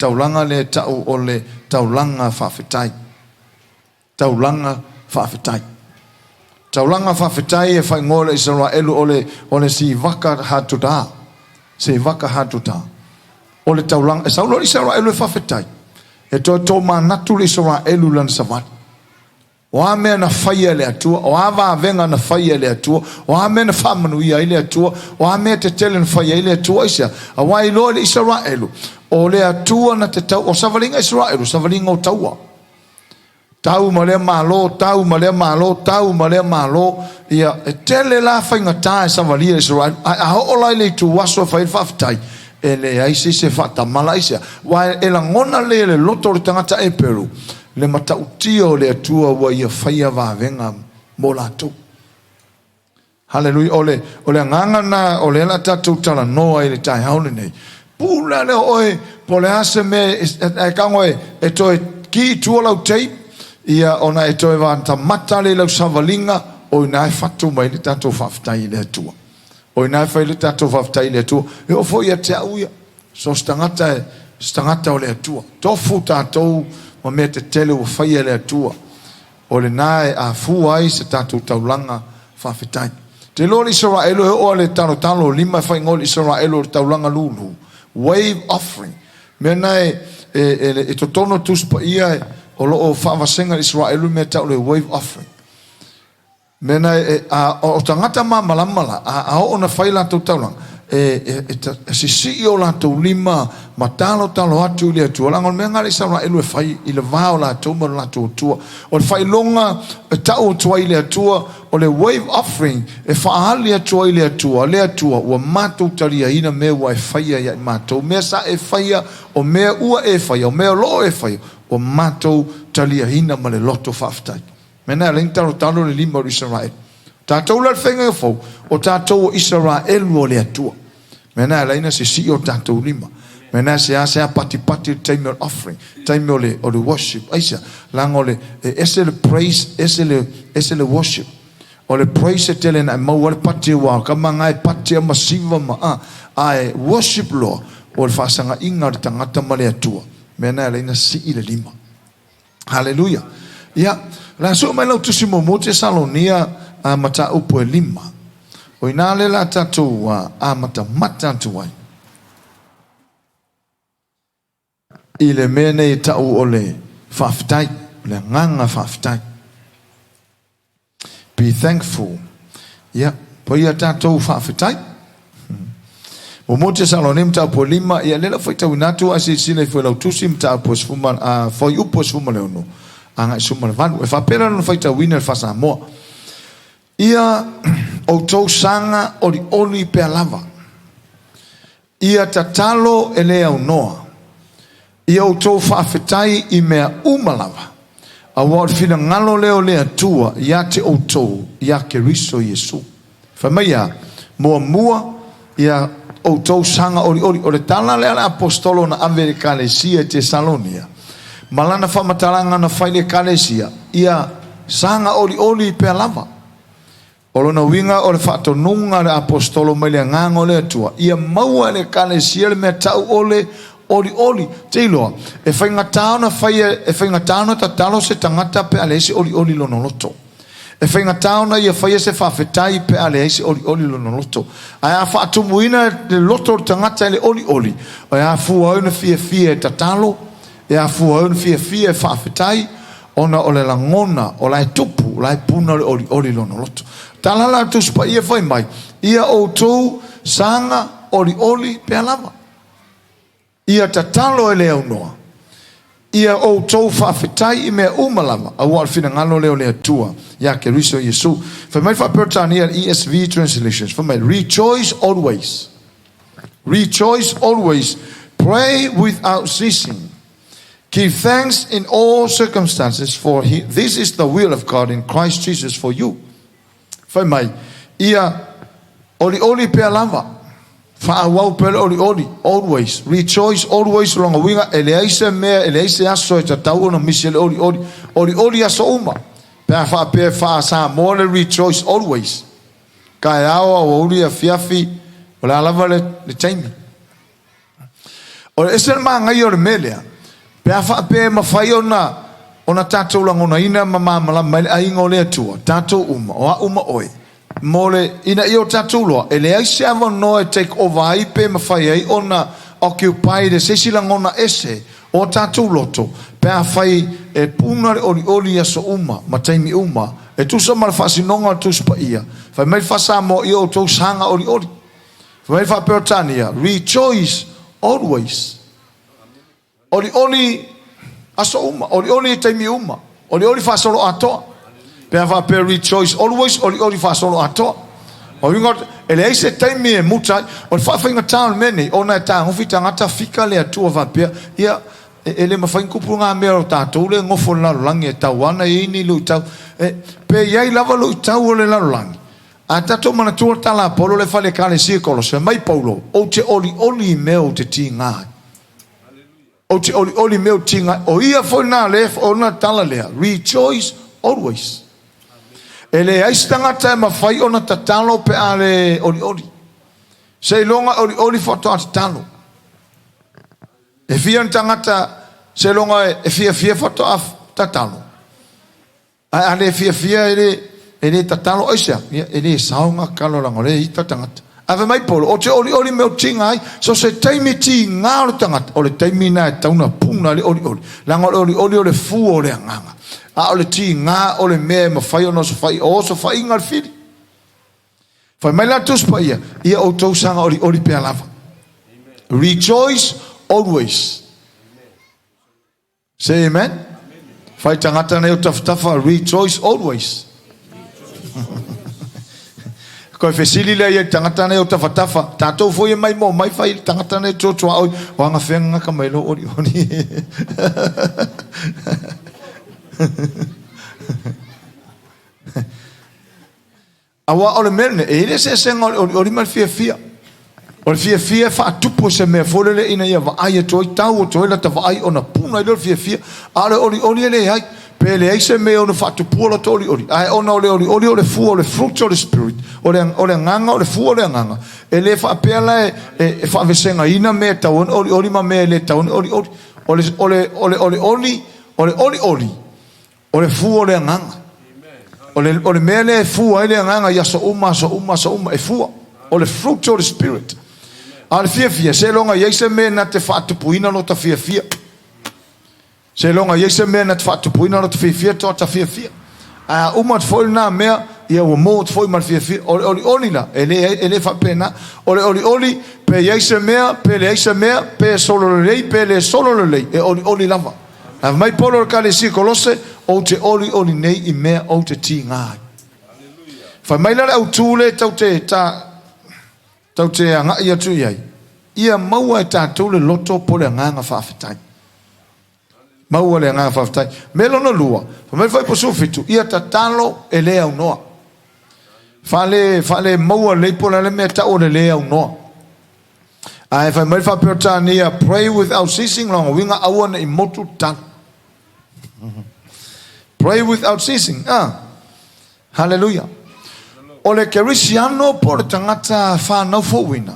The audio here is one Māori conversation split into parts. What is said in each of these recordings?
taulanga le tau o le taulanga whawhetai. Taulanga whawhetai. Taulanga whawhetai e whai ngore Israelu o le si waka hatuta. Si waka hatuta. O le taulanga, e saulo Israelu e whawhetai. E tō manatu le Israelu lan savati. O a mea na whaia le atua, o a venga na whaia le atua, o a mea na whamanuia i le atua, o a mea te tele na whaia i le atua isa. A wai loa le Israelu, o le atua na te tau, o savalinga Israelu, savalinga o taua. Tau ma lea malo, tau ma lea malo, tau ma lea malo, ia e tele la whainga tae savalia Israelu, a hoolai le tu waso whai whaftai, e le aise se whata mala isa, wai e la ngona le loto le tangata e Peru, le matautia le atua wa ia whaia wawenga mo latou. Hallelujah. Ole nganga na ole la tatou tala noa i le tai haole nei. Pula le oe po le ase me e kangoe e toe ki tua lau tei ia ona e toe wanta mata le lau savalinga o ina e fatu mai le tatou whaftai le atua. O ina e whai le tatou whaftai le atua. E o fo ia te auia. So stangata o le atua. Tofu tatou ma mea te tele o whaia le atua. O le nae a fuai se tatou taulanga whawhetai. Te lori Israelu he oa le talo lima whai ngoli Israelu o taulanga lulu. Wave offering. Mea nae e totono tuspa ia o loo whawasenga Israelu mea tau le wave offering. Mea nae o tangata malamala a o na whai la taulanga. Si o la tau lima ma talo atu le atua langa o mea ngare Israelu e whai i le vao la tau ma la tau atua o le whai longa e tau atua i le atua o le wave offering e whaahali atua i le atua ua mātou taria ina mea ua e whaia ia i mātou mea sa e whaia o mea ua e whaia o mea loo e whaia o mātou taria ina ma le loto whaftai mena e ling talo le lima o Israelu tātou la whenga e fau o tātou o Israelu o le atua mena laina se si o tatou lima mena se a pati time of offering time o le worship aisa lango le ese le praise ese le worship o le praise tele na mau le pati wa kama ngai pati masiva ma ai worship lo o le fasanga inga le tangata ma le atua mena laina si i le lima hallelujah ya la so mai lo tusimo mo te Salonia mata upo e lima o ina le la tatou a mata tuai. I le mene i tau o le whaftai, le nganga whaftai. Be thankful. Ia, po ia tatou whaftai. O mo te Salonim tau po lima, ia lela whai tau inatu a si sile fwe lau tusi mta po sfuma, fwai upo sfuma leono. Anga sfuma le vanu. E whapera no whai tau wina le wha Samoa. Ia o tau sanga o li oli pe lava. Ia tatalo e lea unoa. Ia o tau whaafetai i mea umalava. A wad fina ngalo leo lea tua ia te o tau ia ke riso Yesu. Whamaia mua ia o tau sanga o le tala lea la apostolo na ave kalesia te Salonia. Malana whamatalanga na whaile kalesia. Ia sanga oli pe lava. O na winga o le whaatonunga le apostolo mai le ngango le atua. Ia maua le kalesia le mea tau oli. Te iloa. E whaingatao na whaia, e whaingatao na tatalo se tangata pe aleisi oli lonoloto. E whaingatao na ia whaia se whawhetai pe aleisi oli lonoloto. Ai a whaatumuina le loto tangata le oli. O ia fua au na fia tatalo. Ia fua au na fia whawhetai. Ona o le langona, o lai tupu, lai puna le oli lonoloto. Talala tuspa ia whai mai. Ia o tau sanga oli pe alava. Ia tatalo e leo noa. Ia o tau whawhetai i mea umalava. A wal fina ngalo leo lea tua. Ia ke riso Yesu. Whamai whapertani ia ESV translations. Whamai rejoice always. Rejoice always. Pray without ceasing. Give thanks in all circumstances, for this is the will of God in Christ Jesus for you. Whamai, ia oli pe alava. Whaawau pele oli, always. Rejoice always longa winga, eleise mea, eleise aso e tatau na misi ele oli aso uma. Pea wha sa mole rejoice always. Kai awa o oli a fiafi, o le alava le taimi. O ese ngai o le melea. Pe afa pe mawhai ona tātou langona ina mamamala mai ainga o le atua. Tātou uma, o a uma oi. Mole ina i o tātou loa. E le aise ava no e take over ai pe mawhai ai ona occupy de sesi langona ese. O tātou loto. Pe a whai e puna oli aso uma, ma taimi uma. E tusa mara whasinonga tuspa ia. Whai mai whasa mo i o tau sanga oli. Whai mai whapeotania. Rejoice always. Oli aso uma. Oli taimi uma. Oli whasolo atoa. Pe a whape rejoice always. Oli whasolo atoa. O ingot, ele eise taimi e mutai. O le whawhainga tāna mene. Ona e tā ngofi tangata fika le atua whapea. Ia ele mawhain kupu ngā mea o tātou le ngofo larolangi e tau ana e ini lui tau pe iai lava lui tau o le larolangi a tātou mana tua tala polo le whale kāle sīkolo se mai paulo o te oli mea o te tī ngāi o te oli mea o tī ngāi o ia foi nā le o nā tala lea rejoice always ele ais tangata e mawhai o nā tatalo pe a le oli se longa oli whato a tatalo e fia tangata se longa e fia foto af tatalo ale fia ele tatalo oisia ele saunga kaloranga le ita tangata ave mai polo o te oli me o tinga ai so se taimi ti ngā o tangata o le taimi na e tauna puna le oli langa oli le fu o le anganga a o le ti ngā o le mea ma fai ono so fai o so fai ingar fili fai mai la tuspa ia o tau sanga oli pe alava rejoice always. Say amen. Fai tangata nei o taftafa rejoice always. Koe fesili le ia tangata nei o tafatafa. Tātou foi mai mo mai fai tangata nei totua oi o anga whenga ka mai lo ori. Awa ole merne ele se senga ori mal fia. O fia whaatupu se mea wholele ina ia waai e toi tau o toi la ta waai o na puna i lor fia ale oli ele hai pe le eise mea o na whaatupu o la to oli ai ona oli o le fu o le fruit o le spirit o le nganga o le fu o le nganga e le whaapela e whaavesenga ina mea tau oli ma mea le tau oli o le fu o le nganga o le mea le fu ai le nganga ia so uma e fu o le fruit o le spirit al fia se longa yese me na te whaatupuina no ta fia se longa yese me na te whaatupuina no ta fia to ta fia a umat foi na mea ia o mo foi mal fia oli la ele fa pena oli pe yese mea pe le yese mea pe solo le pe le solo le e oli lava a mai polo ka le si kolose o te oli nei I mea o te tinga fa mai la au tule tau te anga ia tu iai. Ia maua e tātou le loto po le nganga whawhetai. Maua le nganga whawhetai. Melo no lua. Whamai whai po sufitu. Ia ta talo e le au noa. Whale maua le po le mea tau le au noa. Ai whamai whai peo tānia pray without ceasing longa. Winga awana I motu talo. Pray without ceasing. Hallelujah. O le kerisiano po le tangata whanau fōwina.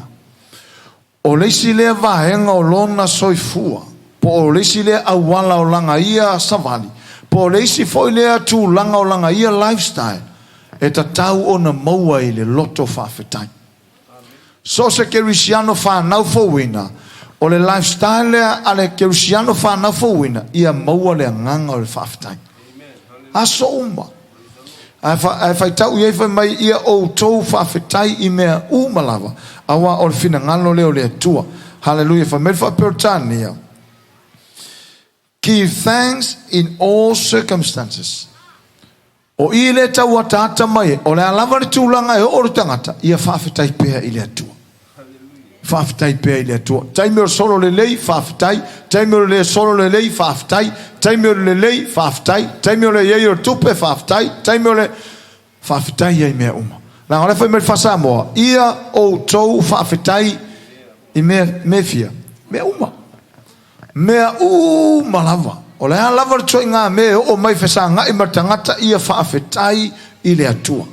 O le isi lea vahenga o lona soifua. Po o le isi lea awala o langa ia savali. Po o le isi foi lea tu langa o langa ia lifestyle. E ta tau o na maua I le loto whawhetai. So se kerisiano whanau fōwina. O le lifestyle lea a le kerisiano whanau fōwina. Ia maua lea nganga o le whawhetai. Aso uma. Ai fai tau iei fai mai ia o tou whawhetai I mea umalawa. Awa o le fina ngalo leo le tua. Hallelujah. Fai mei whapeotania. Give thanks in all circumstances. O I le tau atata mai. O le alawa le tūlanga e o le tangata. Ia whawhetai pēa I le atua. Whawhetai pēa I le atua. Taime o solo le lei whawhetai. Taime o le solo le lei whawhetai. Taime o le lei whawhetai. Taime o le iei o tupe whawhetai. Taime o le whawhetai ai mea uma. Nā ngā rewhai mei Samoa. Ia o tau whawhetai I mea fia. Mea uma. Mea uma lava. O le lava le toi ngā mea o mai whesa ngā I martangata ia whawhetai I le atua.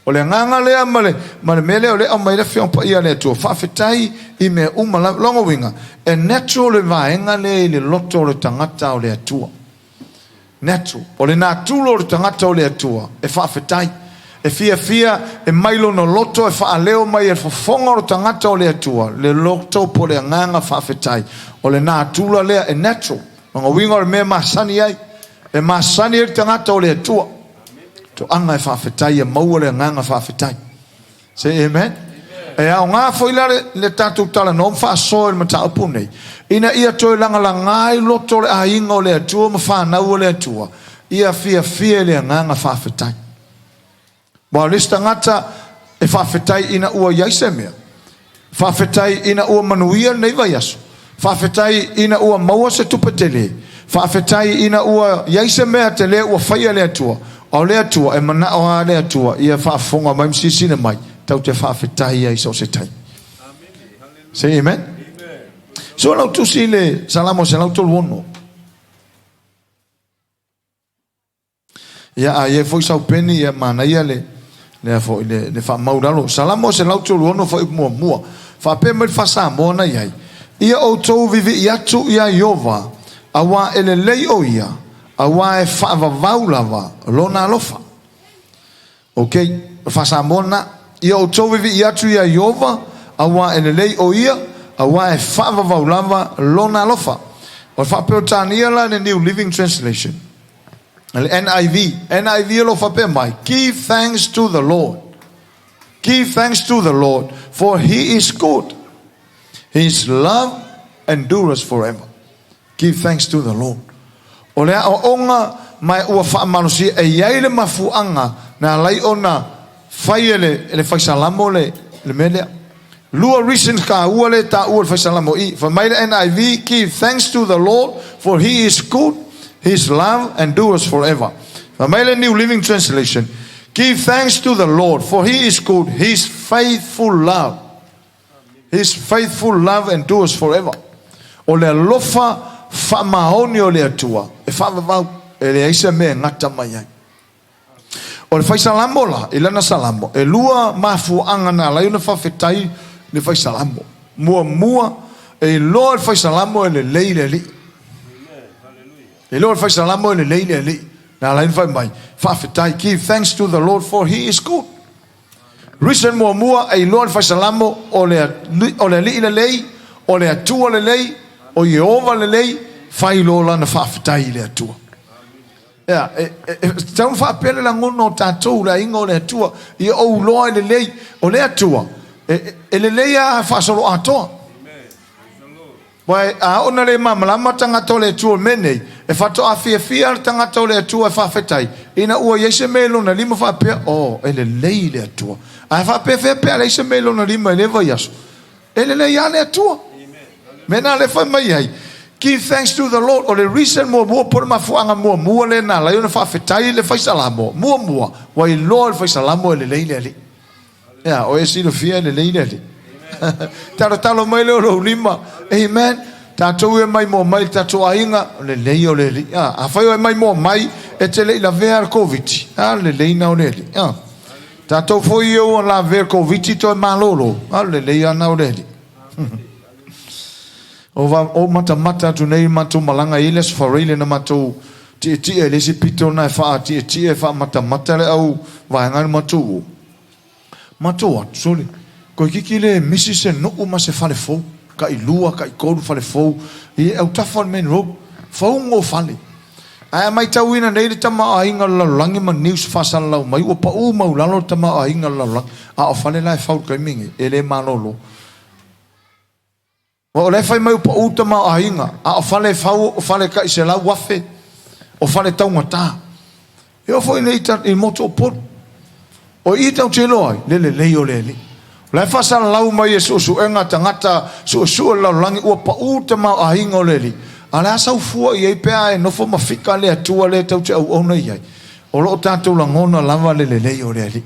O le nganga lea male mele o le au mai le fiong pa ia le atua. Whawhetai I me longo winga. E natural le vaenga le loto le tangata o le atua. Natural. O le nā tūlo le tangata o le atua. E whawhetai. E fia e mailo no loto e whaaleo mai e whafonga o tangata o le atua. Le loto po le nganga whawhetai. O le nā tūla lea e natural. Longo winga o le mea masani ai. E masani e tangata o le atua. To anga e whawhetai e maua le nganga whawhetai. Say amen. E au ngā whoilare le tātou tala no mwhaasoa e mata upu nei. Ina ia toi langa la ngai loto le ainga o le atua ma whanau o le atua. Ia fia le nganga whawhetai. Wa lista ngata e whawhetai ina ua yaise mea. Whawhetai ina ua manuia nei vai aso. Whawhetai ina ua maua se tupatele. Whawhetai ina ua yaise mea te le ua whaia le atua. O le atua e mana o a le atua ia whaafonga mai msisine mai. Tau te whawhetai ai so se tai. Say amen. So lau tusi le salamo se lau tolu ono. Ia a ye foi sau peni ia mana ia le foi le fa mauralo. Salamo se lau tolu ono foi mua. Fa pe mai fa Samoa na iai. Ia o tou vivi ia tu ia Yova. Awa ele lei o ia. Awa e fa vaulava lona lofa. Okay, fa Samoa na ia o tou vivi ia tu ia Yova. Awa ele lei o ia. Awa e fa vaulava lona lofa. O fa pe tania la the New Living Translation. NIV lo fa pe mai. Give thanks to the Lord. Give thanks to the Lord, for He is good. His love endures forever. Give thanks to the Lord. O lea o onga mai ua wha manusi e iai le mafuanga na lai ona whai ele whaisalamo le melea. Lua reasons ka ua le ta ua le whaisalamo I. For mai le NIV, give thanks to the Lord, for He is good. His love endures forever. For mai le New Living Translation, give thanks to the Lord, for He is good. His faithful love. His faithful love endures forever. O le lofa whamahoni o le atua. E whamavau. E le aisa mea ngata mai ai. O le whaisalamo la. E lana salamo. E lua mafuanga na lai una whawhetai le whaisalamo. Mua. E loa le whaisalamo e le leile li. E loa le whaisalamo e le leile li. Na lai whai mai. Whawhetai. Give thanks to the Lord, for He is good. Reason mua e loa le whaisalamo o le li le lei. O le atua le lei. O Yehova le lei, whai lola na whawhetai le atua. Tau whapele la ngono tātou la inga o le atua, I o loa le lei, o le atua. E le lei a whasolo atoa. Wai a ona le mamalama tangata o le atua menei, e whato a fia tangata o le atua e whawhetai. Ina ua yeise melo na lima whapea, e le lei le atua. A whapea pea le yeise melo na lima e lewa yaso. E le lei a le atua. Mena le fa mai ai. Give thanks to the Lord. O le reason mua por mafuanga mua le na la yona fa fetai le faisalamo. Mua. Wa I Lord faisalamo le leile ali. Ya, o esi lo fia le leile ali. Talo mai le o lima. Amen. Tatou e mai mo mai tatou ainga le lei o le li. A fai o mai mo mai e te le la ver covid. Le lei na o le li. Tatou foi o la ver covid to malolo. Le lei ana o le li. O mata tu nei matu malanga ile so farile na matu ti ele si pito na fa ti e fa mata le au va ngal matu soli ko kikile misi se no uma se fale fo ka I lua ka I kodu fale fo I au tafal men ro fo ngo fale ai mai tawina nei tama ainga la langi ma news fasal la mai o pa o mau lalo tama ainga la lang a o fale la fa ka mingi ele manolo. O le fai mai pa uta ma ainga a o fale ka I se la wafe o fale taungata e o foi nei ta I moto por o I tau te loi le lei o le le fa sa lau mai su enga tangata su la langi o pa uta ma ainga o le ala sa fu I pe no fo ma fika le atua le tau te au ona ai o lo tanto la ngona lava le lei o le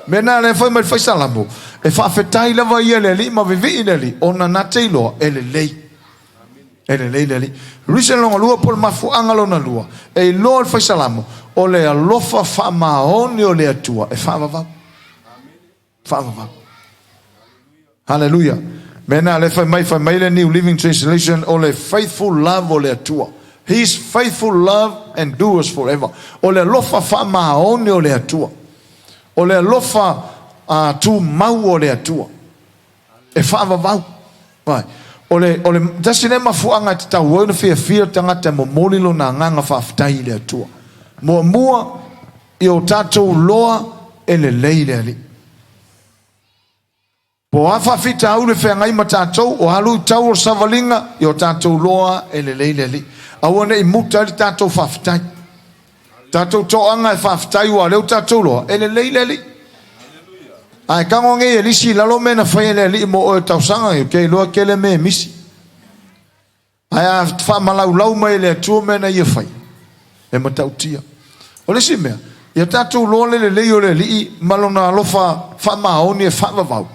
mena le fai mai fai salamo e fa fetai lava ia le li ma vivi le li ona na teilo ele lei risen longa lua por mafu angalo na lua e Lord fai salamo o le alofa fa maoni o le atua e fa va Whaavavau. Hallelujah. Mena le whai le New Living Translation o le faithful love o le atua. His faithful love endures forever. O le lofa whamaone o le atua. O le lofa tu mau o le atua. E whaavavau. Vai. O le tasine mafuanga te tau oina fia tangata mo molilo na nganga whaafitai le atua. Mua i o tātou loa e le leile ali. Po afa fita au le whengai ma tātou o halu tau o savalinga i o tātou loa e le leile ali. Awane i muta li tātou whaafitai. Tātou toanga e whaafitai ua leo tātou loa e le leile ali. Ai kango nge e lisi lalo mena whaia le ali mo o e tausanga i kei loa ke le me misi. Ai a wha malau mai le atua mena i a whai. E matautia. O lisi mea, i a tātou loa le lei o le li malona alofa wha maoni e whaavavau.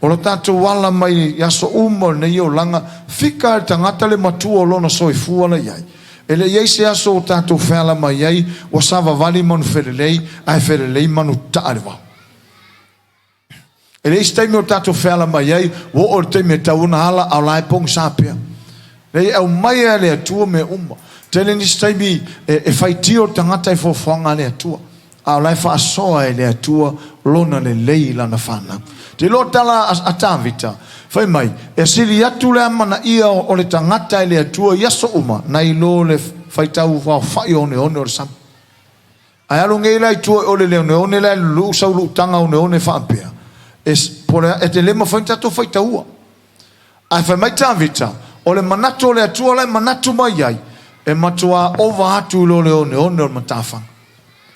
O lo tātou wala mai i aso umo nei o langa fika e tangata le matua o lona soi fuala iai. E le iei se aso o tātou whala mai iai o sava vali manu wherelei ai wherelei manu taarewau. E le isi taimi o tātou whala mai iai wo o le taimi e tauna hala au lai pong sāpia. Lei au mai e le atua me uma. Tele nisi taimi e whaitio tangata e fofonga le atua. Au lai whaasoa e le atua lona le lei lana whanau. Te lo tala a tāwita. Whai mai, e siri atu le amana ia o le tangata e le atua yaso uma na i lo le whaitau whai one o le sam. Ai alo ngei lai tua o le leo ne lai lu sau lu tanga o ne whaapea. E te lema whaitatu whaitaua. Ai whai mai tāwita, o le manatu o le atua lai manatu mai ai, e matua ova atu lo le o matawhanga.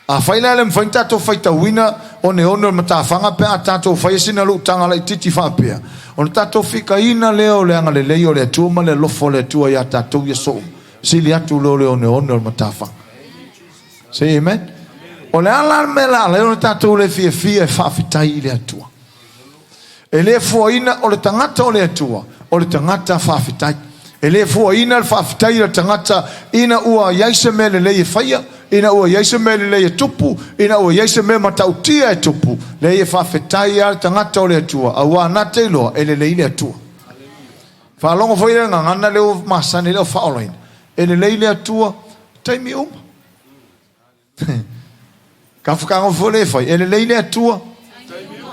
A whaila le mwhain tātou whaitawina o ne ono matawhanga pe a tātou whaisina lu tanga lai titi whapea. O ne tātou whika ina leo le anga le leo le atua ma le lofo le atua ia tātou ia so. Sili atu lo le ono matawhanga. Say amen? O le ala me la leo le tātou le fia e whawhitai le atua. E le fua ina o le tangata o le atua, o le tangata whawhitai. E le fua ina le whawhitai le tangata ina ua iaise me le leie whaia. Ina ua iaise me le leie tupu, ina ua iaise me matautia e tupu, leie whawhetai al tangata o le atua, a ua anate iloa e le leile atua. Whalongo fwoi le ngangana leo masani leo whaolain, e le leile atua, taimi uma. Ka whakango fwoi le whai, e le leile atua,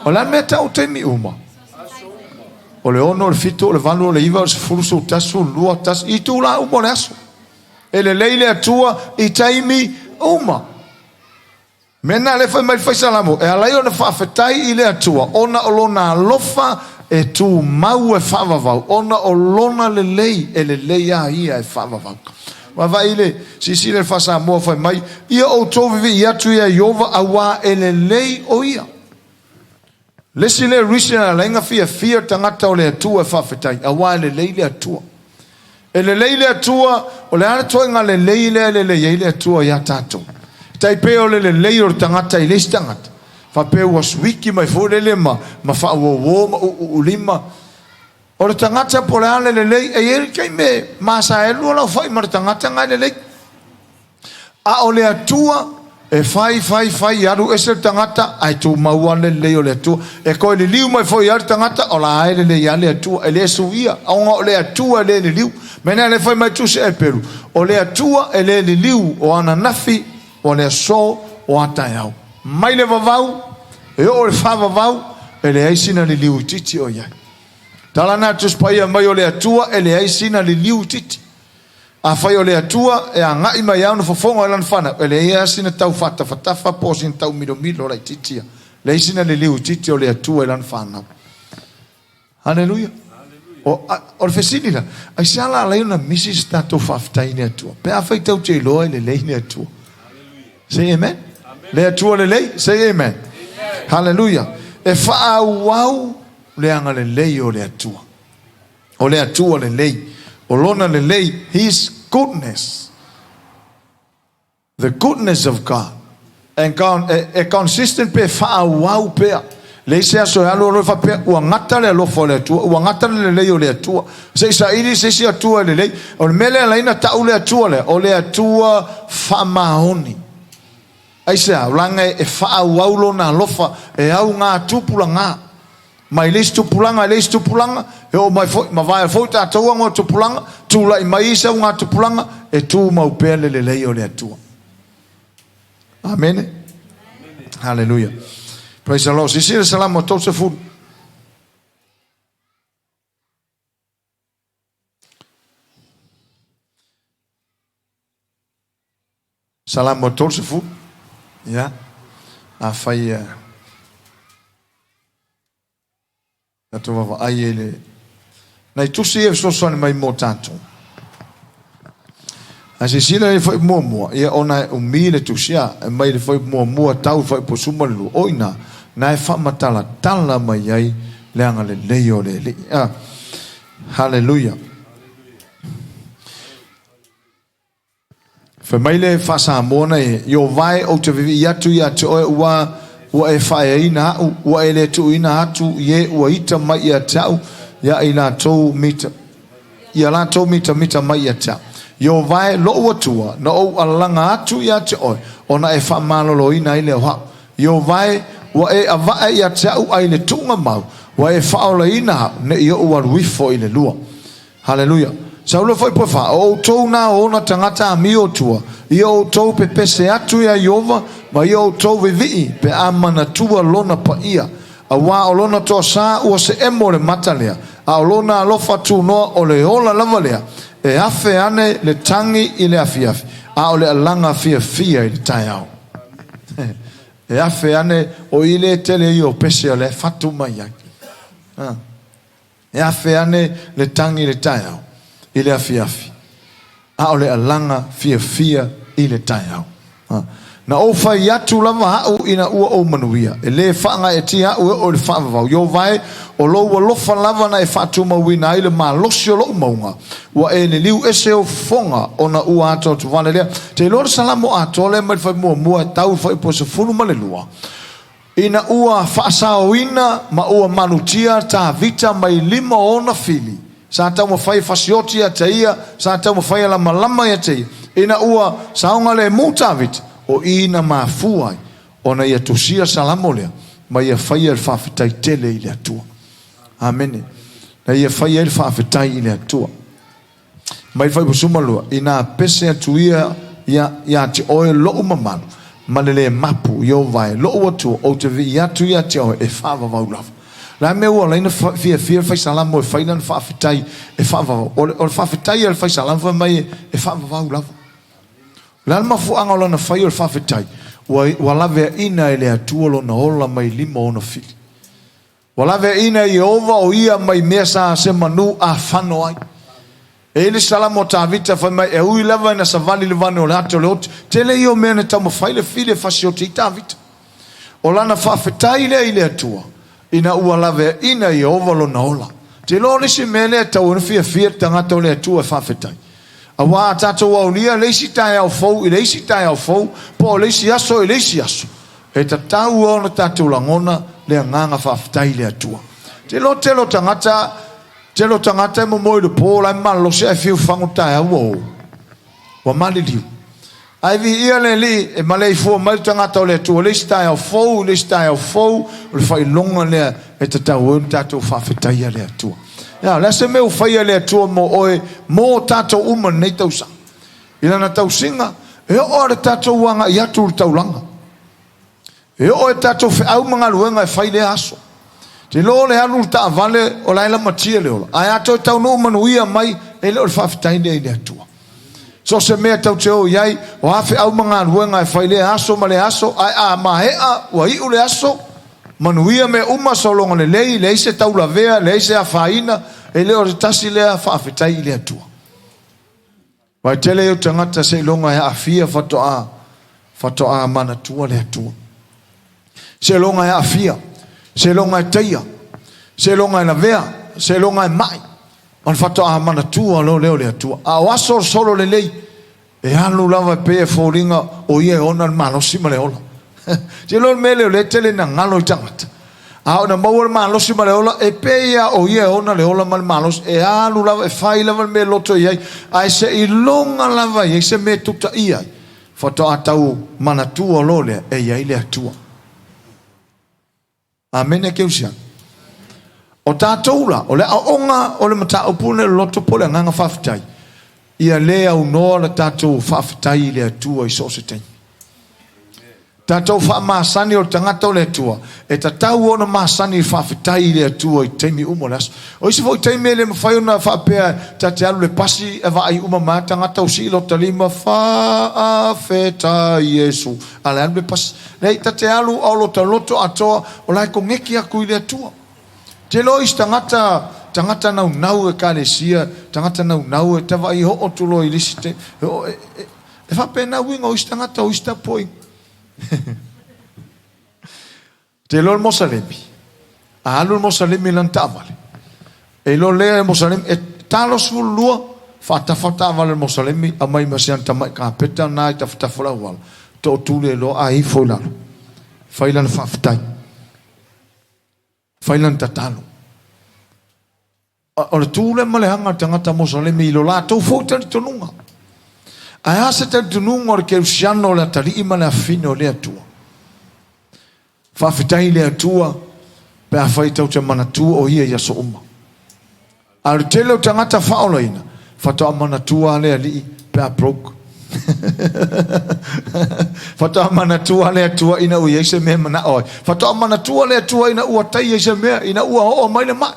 o la mea tau taimi uma. O le ono, le fito, le vanu, le iwa, le furusu, tasu, lua, tasu, i tu la umo le aso. E le leile atua, i taimi uma. Mena le fai mai fai salamo. E alai o na whawhetai i le atua. Ona o lona lofa e tu mau e whawavau. Ona o lona le lei e le lei a ia e whawavau. Wa vai le sisi le fa Samoa fai mai. Ia o tovivi i atu ia Iova awa e le lei o ia. Lesi le risi na lenga fia tangata o le atua e whawhetai. Awa e le lei le atua. E le leile atua, o le ana toa ngā le leile atua ia tātou. Tai peo le leile o tangata i leisi tangata. Wha peo was wiki mai fōrele ma wha uo ma ulima. O le tangata po le ana le leile, e eri kai me masa e lua lau whai ma le tangata ngai le leile. A o le atua, e whai aru ese le tangata, ai tū maua le leile o le atua. E koe le liu mai fōi aru tangata, o la aere le ia le atua, e le suia, aonga o le atua le liu. Mena le fai mai tuse e peru. O le atua e le liu o ana nafi o le so o ataiau. Mai le vavau, e o le whavavau, e le aisina le liu titi o iai. Tala nā tuspaia mai o le atua e le aisina le liu titi. A fai o le atua e a ngai mai au na fofonga e lan whana. E le aisina tau whatafa po sin tau milo lai titia. Le aisina le liu titi o le atua e lan whana. Hallelujah. O le fesini la, ai sala alai una misi stato whaftai ne atua. Pe a whai tau te loa le lei ne atua. Say amen? Le atua le lei? Say amen. Hallelujah. E wha wau le anga le lei o le atua. O le atua le lei. O lona le lei, his goodness. The goodness of God. And consistent pe wha wau pea. Le se aso alo ro fa pe u ngata le lo fo le tu u ngata le le yo le tu se sa ili se si tu le le o mele la ina ta u le tu le o le tu fa mahoni ai se langa e fa waulo na lofa e au nga tupulanga mai le tupulanga e o mai foi ma vai foi ta tau ngo tupulanga tu lai mai se nga tupulanga e tu mau pele le o le atua. Amen. Hallelujah. Praise the Lord. Sisi salam mo tose fu. Salam mo tose fu. Ja. A fai tu va ai le. Na tu se so so mai mo tanto. A se sila foi mo e ona o mile tu sia mai foi mo tau foi po sumalu oina na fa matala tala mai ai le anga le leo le hallelujah fa mai le fa Samoa e yo vai o te vivi ya tu wa e fa ina wa ele tu ina atu ye wa ita mai ya tau ya ila to mita ya la to mita mai ya tau yo vai lo watua na o alanga atu ya te oi ona e fa malolo ina ile ha yo vai wa e ava ya te au ai le tunga mau wa e fa ola ina ne yo wa wifo ile lua. Hallelujah. Saulo foi po fa o to na ona tangata mi o tua yo to pe pese atu ya yova ma yo to vivi pe amana tua lona pa ia a wa olona to sa o se emore matalea a olona alofa tu no o le ola lavalea e afe ane le tangi ile afiafi a ole alanga fia ile taiao e afe ane o ile tele io pese ole fatu mai e afe ane le tangi ile taiao ile afiafi a ole alanga fia ile taiao na o fai atu lava hau ina ua o manuia e le whaanga e ti hau o le whaavavau yo vai o lo lofa lava na e whatu mawina ile ma losi o lo maunga wa e le liu ese o fonga ona ua ato tu vale lea te lor salamo ato le mai fai mua tau fai po se funu male lua ina ua whaasao ina ma ua manutia ta vita mai lima ona fili sa tau ma fai fasioti a teia sa tau ma fai ala malama ya teia ina ua saunga le muta vita o ina mafuai ona ia tusia salamolea ma ia fai el fafitai tele ile atua. Amen. Na ia fai el fafitai ile atua mai fai busumalua ina pese atuia ya te oe lo mamanu malele mapu yo vai lo watu o te vi atu ya te oe e fava vaulava la me ua laina fia fai salamo e fai nan fafitai e fava o fafitai el fai salamo mai e fava vaulava Lalma fu angolo na fai o fafitai wa lave ina ile atua lo na ola mai lima ona fili wa lave ina Yehova o ia mai mesa se manu a fano ai e ile salamo tavita fa mai e ui lava na savali levane o lato lot tele io mena tamo fai le file fasioti tavita o lana fafitai ile atua ina ua lave ina Yehova lo na ola te lo nisi mele tau fia tangata le atua fafitai awa tato wa unia leisi tai au fou leisi tai au fou po leisi aso e tatau ona tato langona le nganga fafitai le atua telo tangata mo moi le po la malo se fiu fangu tai au wa mali liu ai vi ia le li e malei fu mal tangata le atua leisi tai au fou le fai longa le e tatau ona tato fafitai le atua ya la se meu fai le atua mo tato uma nei tausa ila na tausinga e o le tato wanga ia tu taulanga e o tato fe au manga luenga e fai le aso te lo le anu ta vale o la matia le ola ai ato tau no manuia mai e le fa fitai le atua so se me tau teo iai o afe au manga luenga e fai le aso ma le aso ai a mahea wa i le aso manuia me uma solonga le lei le se taula vea le se afaina e le o tasi le fa fitai le atua vai tele o tangata se longa ya afia fatoa mana tua le atua se longa ya afia se longa teia se longa na vea se longa mai on fatoa mana tua lo le atua a waso solo le lei e anu lava pe foringa o ie ona malo simale ola te lo mele le tele na ngalo tangata a ona mo ma lo si maleola e peia o ie ona le ola mal malos e alu lava e fai lava me loto ia ai se ilonga lava ia se me tuta ia Foto atau mana tua lole e ia ile atua. Amen e keusia. O tātou la, o le aonga o le mata upune loto pole nganga whawhitai. Ia lea unoa le tātou whawhitai le atua I sositei. Tātou whamasani o tangata o le atua. E tatau ona masani whawhitai le atua I teimi umolas. O isi fo I teimi le mawhaiona whapea tate alu le pasi e vai uma maa tangata o si lo talima whawhetai Yesu. Ale alu le pasi. Nei tate alu o lo taloto atoa o lai ko ngeki aku I le atua. Te lois tangata nau e kalesia, tangata nau e tawa I ho o tulo I lisite. E whapena winga o istangata o istapoi. Te lo mosalemi. A alu mosalemi lan tamale. E lo lea mosalemi e talo sulua fata vale mosalemi a mai masian tamai ka peta na I tafta fola wala. To tule lo ai fola. Failan faftai. Failan tatalo. O le tūle malehanga tangata mosalemi I lo la tau fōtari tonunga. Ai asa tari tonunga o le keusiano o le atari ima le afine o le atua. Whawhitai le atua pe a whaitau te manatua o ia so uma. A le tele o tangata whaolaina whatoa manatua le ali pe a broke. Whatoa manatua le atua ina ui eise mea mana oi. Whatoa manatua le atua ina ua tai eise mea ina ua ho o mai le mai.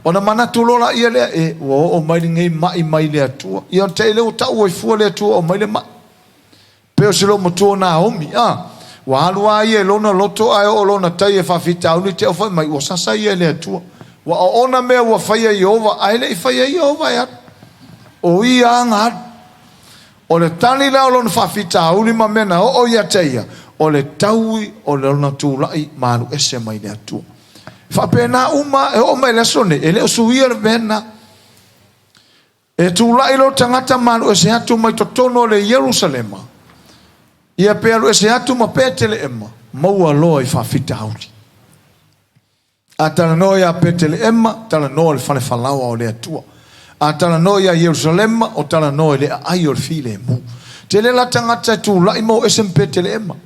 Ona manatu lola ia lea e o mai ngei mai le atua. Ia te leo tau o fua le atua o mai le mai. Peo silo motua na homi. Wa alua ia lona loto ai o lona tai e whawhita auni te o whai mai. Wa sasa ia le atua. Wa ona mea wa whaia Iova. Ai le I whaia Iova ia. O ia anga. O le tani la o lona whawhita auni ma mena o ia te ia. O le taui o le lona tūlai maru ese mai le atua. Whapena uma e o mai lesone, e leo suia le vena. E tūlai lo tangata manu e se hatu mai totono le Jerusalema. Ia pealu e se hatu ma petele ema. Maua loa I whawhita hauri. A tala noa ia petele ema, tala noa le whale whalawa o le atua. A tala noa ia Jerusalema, o tala noa le ai o le file mu. Te le la tangata tūlai mo esem petele ema.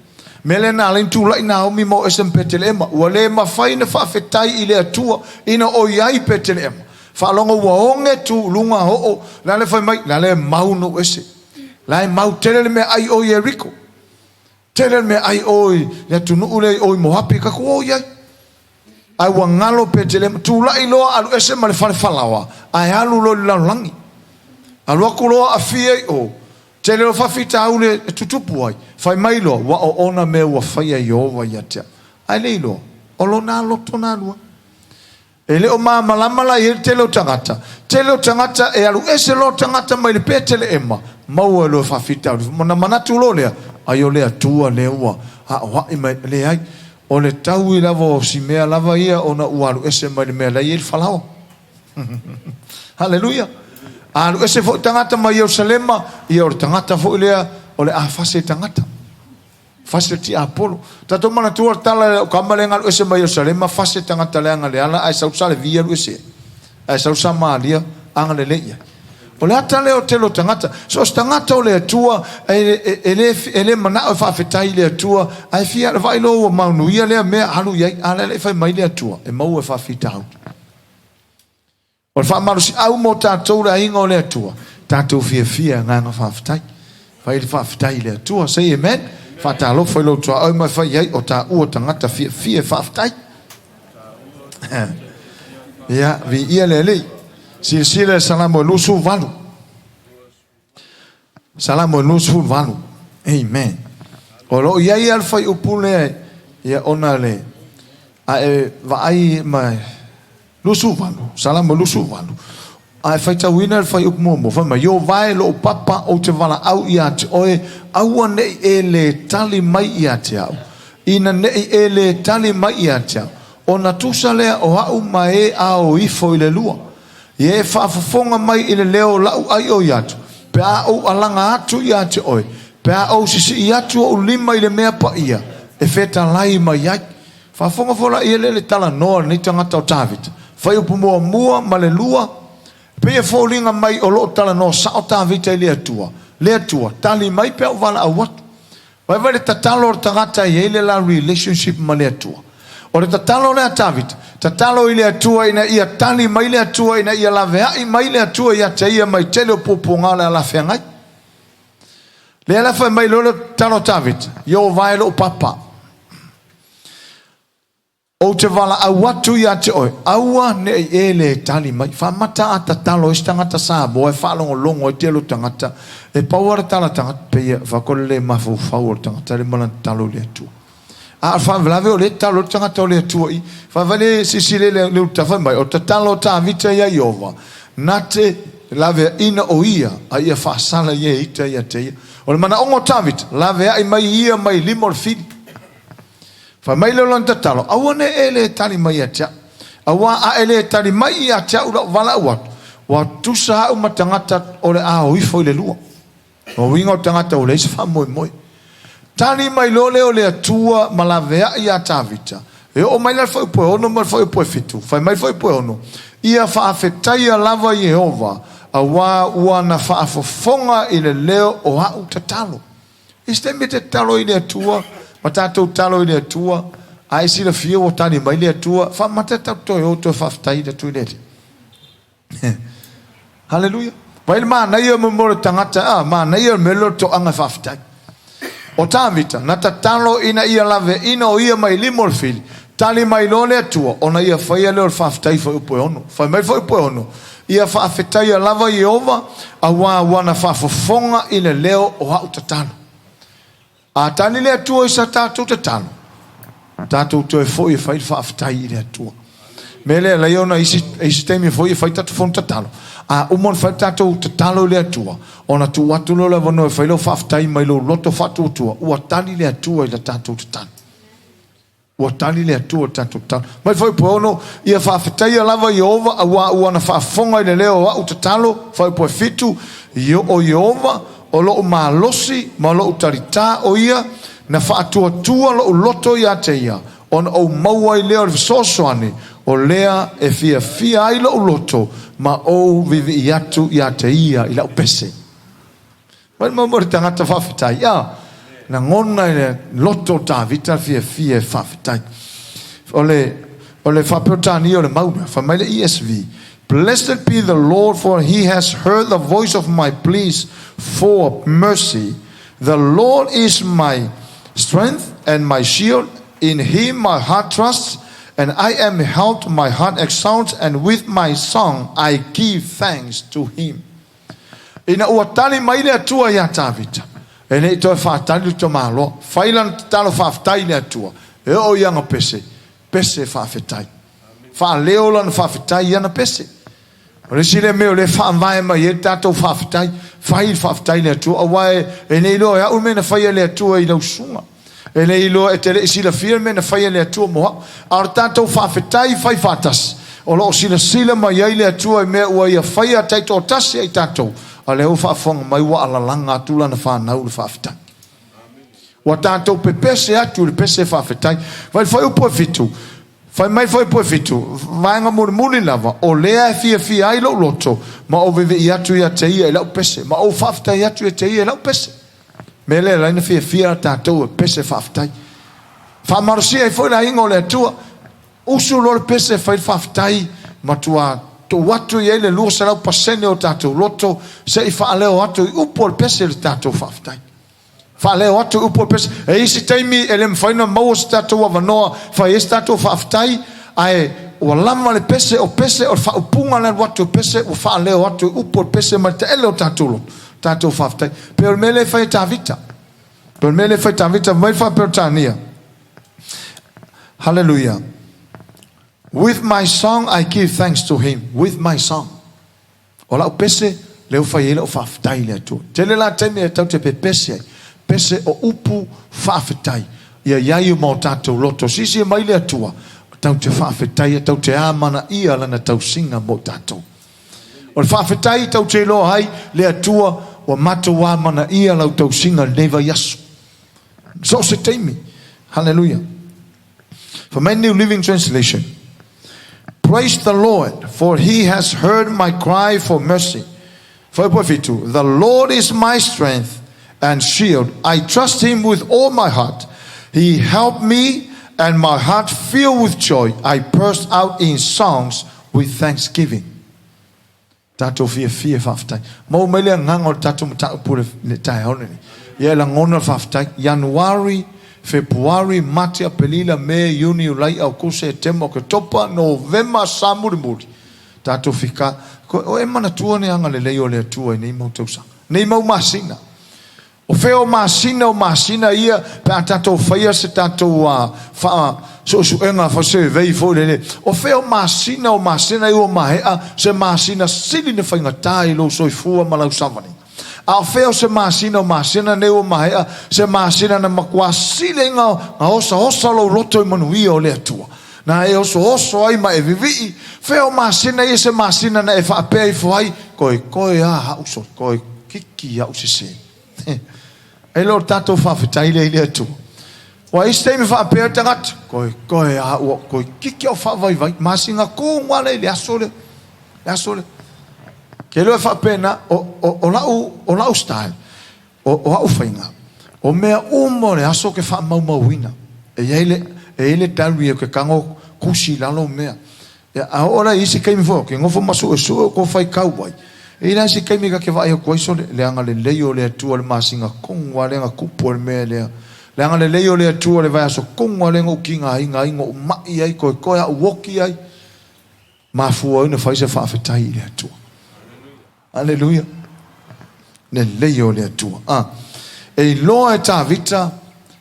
Mele na len tu la ina o mi mo esem petelema wa le ma faina fa fetai ile atua ina o yai petelema fa longo wa onge tu lunga ho la le fa mai la le mau no ese la mau tele me ai o Jericho tele me ai o ya tu no ule o mo hapi ka ko yai ai wa ngalo petelema tu la ilo alu ese ma le fa falawa ai alu lo la langi alu ko lo afie o tele lo fa fita ule tutupu ai fai mai lo wa o ona me wa fai Iova ia te ai le lo o lo na lo tona lua ele o ma malamala I tele o tangata e alu ese lo tangata mai le petele ema mau lo fa fita mana manatu lo le ai o le atua le ua ha wa I mai le ai o le tau I lava o si mea lava ia ona ua alu ese mai le mea la I falao haleluia alu ese fo tangata mai Jerusalema I o tangata fo lea o le a fase tangata fase ti apolo tato mana tuar tala o kamalenga ese mai Jerusalema fase tangata leanga le ala ai sausa le via ese ai sausa malia anga le leia o le ata le o telo tangata so tangata o le tua ele mana o fa fetai le tua ai fia vai lo maunu ia le me halu ia ala le fa mai le tua e mau e fa fitau o fa malu si au mo tatou la ingo le tua tatou fia nganga fa fetai fai le whawhitai le tua, say amen. Whatalo whai lo tua au mai whai ei o tā ua tangata fie whawhitai. Ia, vi ia le lei. Sile salamo lusu valu. Salamo lusu valu. Amen. O lo ia ia whai upule ia ona le. A e vai mai lusu valu. Salamo lusu valu. Ai faita wina fai up mo fa ma yo vai lo papa o te vala au ia te oe au nei ele tali mai ia te au ina nei ele tali mai ia te au ona tusa le o au mai a o ifo ile lua ye fa fonga mai ile leo lau ai o ia pe a o alanga atu ia te oe pe a o sisi ia tu o lima ile mea pa ia e feta lai mai ai fa fonga fola ile le tala no ni tangata o tavita fai up mua ma le lua pe e fōlinga mai o lo tala no sa o tā vita ili atua. le atua tali mai pe vala awat vai vai tatalo tangata ile la relationship ma le atua o le tatalo le atavit tatalo ile atua ina ia tali mai le atua ina ia la vea mai le atua ia te ia mai tele poponga la fengai le la fa mai lo talo tavit yo vai lo papa o te vala awatu ia te oi aua ne ele tali mai fa mata ata talo istangata sa bo e fa longo te lo tangata e power tala tangata pe fa kolle mafu faul tangata le malan talo le tu a fa vlave o le talo tangata le tu i fa vale sisile le tafa mai o talo ta vita ia yova nate lave ina o ia a ia fa sala ia ita ia te o le mana ongo tavit lave ai mai ia mai limor fit fa mai le lon tatalo awane ele tali mai atia awa a ele tali mai atia ula vala wa tusa o matangata o le a o ifo le lua o wingo tangata o le fa moi tali mai lole o le atua malavea ia tavita e o mai la foi po ono mal foi po fitu fa mai foi po ono ia fa afetaia lava Jehova awa ua fa afofonga ile leo o ha tatalo este me tatalo ile atua Matato talo ile tua ai si le fio o tani mai le tua fa matata to yo to fa tai de tu le haleluya vai ma na yo mo tangata ma na yo melo to anga fa tai o tamita na tatalo ina ia lave ina o ia mai limor fil tali mai lo le tua ona ia fa ia le fa tai fa po ono fa mai fa po ono ia fa afetai lava Jehova awa na fa fofonga ile leo o ha tatalo a tani le atua isa tātou te tano tātou to e foi e fai whaaftai le atua me le la iona isi teimi foi e fai tātou fon tatalo a umon fai tātou te talo le atua ona tu watu lo le vano e fai lo whaaftai mai lo loto fatu atua ua tani le atua i la tātou te tano ua tani le atua tātou te tano mai fai po ono ia whaaftai a lava Jehova ua na whaafonga i le leo au te talo fai po e fitu o Jehova o lo malosi ma lo tarita o ia na fa tua lo loto ia te ia on o maua i leo sosoani o lea e fia ai lo loto ma o vivi iatu ia te ia ila pese mai mo tangata fa fitai ya na ngona ile loto ta vita fia fa fitai ole fa potani o le mauna fa mai le ESV. Blessed be the Lord, for he has heard the voice of my pleas for mercy. The Lord is my strength and my shield. In him my heart trusts, and I am helped. My heart exalts, and with my song I give thanks to him. Ina uatali maile atua ya tavita. Ene to fatali to malo. Failan talo faftali atua. E o yanga pese fafetai. Fa leolan fafetai yana pese. Resile me le fa vai ma ye tato faftai faftai le tu awai ene lo ya umena fa le tu i lo sunga ene lo etele sila firme na fa le tu mo ar tato faftai fatas o lo sila ma ye le tu me wa ya fa ya tato tasi ai tato ale o fa fong mai wa ala langa tu la na fa na u faftai wa tato pepese atu le pese faftai vai fa o profitu fai mai foi po fitu vanga murmuri lava o lea fia ai lo loto ma o vive iatu ia te ia la pese ma o fafta iatu ia te ia la pese me le la fia tatou pese faftai fa marsia e foi la ingo le tua usu lo pese fai faftai ma tua to watu ia le lusa la pasene o tatou loto se i fa leo atu upo pese tatou faftai Fale watu upo pese e isi taimi ele mfaina mau stato wa vanoa fa estato fa aftai ai o lama le pese o fa upunga le watu pese o fa le watu upo pese ma te ele o tato fa aftai per mele fa tavita mai fa per tania hallelujah. With my song I give thanks to him. With my song o la pese le fa ele o fa aftai le tu tele la taimi e tau te pese o upu whaafetai ia iai o mau tātou loto sisi e maile atua tau te whaafetai tau te āmana ia lana tau singa mo tātou o le whaafetai tau te loa hai le atua o matou āmana ia lau tau singa neva yasu so se teimi hallelujah. For my New Living Translation, praise the Lord, for he has heard my cry for mercy. The Lord is my strength and shield. I trust him with all my heart. He helped me and my heart filled with joy. I burst out in songs with thanksgiving. Tato fia whaftai. Mau mele ngango tato mtau pure tai honeni. Ia la ngona whaftai. Januari, Februari, Matia, Pelila, Mei, Juni, Ulai, August, September, Oktober, November, Samuri muri. Tato fika. O e mana tua ne anga le leo le tua nei mau tausa. Nei mau masina. O feo masina ia pe tato faia se tato fa so enga fa se vei fo le. O feo masina i o mahea se masina sili ne fainga tai lo so fua malau savani. A feo se masina ne o mahea se masina na makwa sile nga osa lo roto i manuia o le tua. Na e oso ai ma e vivi feo masina i se masina na e fa pe foi koi a hauso koi kiki au se e lo tato fa fitai le tu wa este me fa pe tangat koi a koi kiki au fa vai masinga ko ngale le asole ke lo fa pena o la style o au fainga o mea umore aso ke fa mau wina e ele talwi ke kango kusi la lo mea a ora isi ke mi fo ke ngofo masu so ko fai cowboy e la si ke mi ka ke vai ko iso le anga le leio le tu le masinga kongwa le nga kupo le me le anga le leio le tu le vai so kongwa le ngo kinga inga ngo mai ai ko a woki ai ma fu o ne fai se fa fetai le tu alleluia le leio le tu e lo e ta vita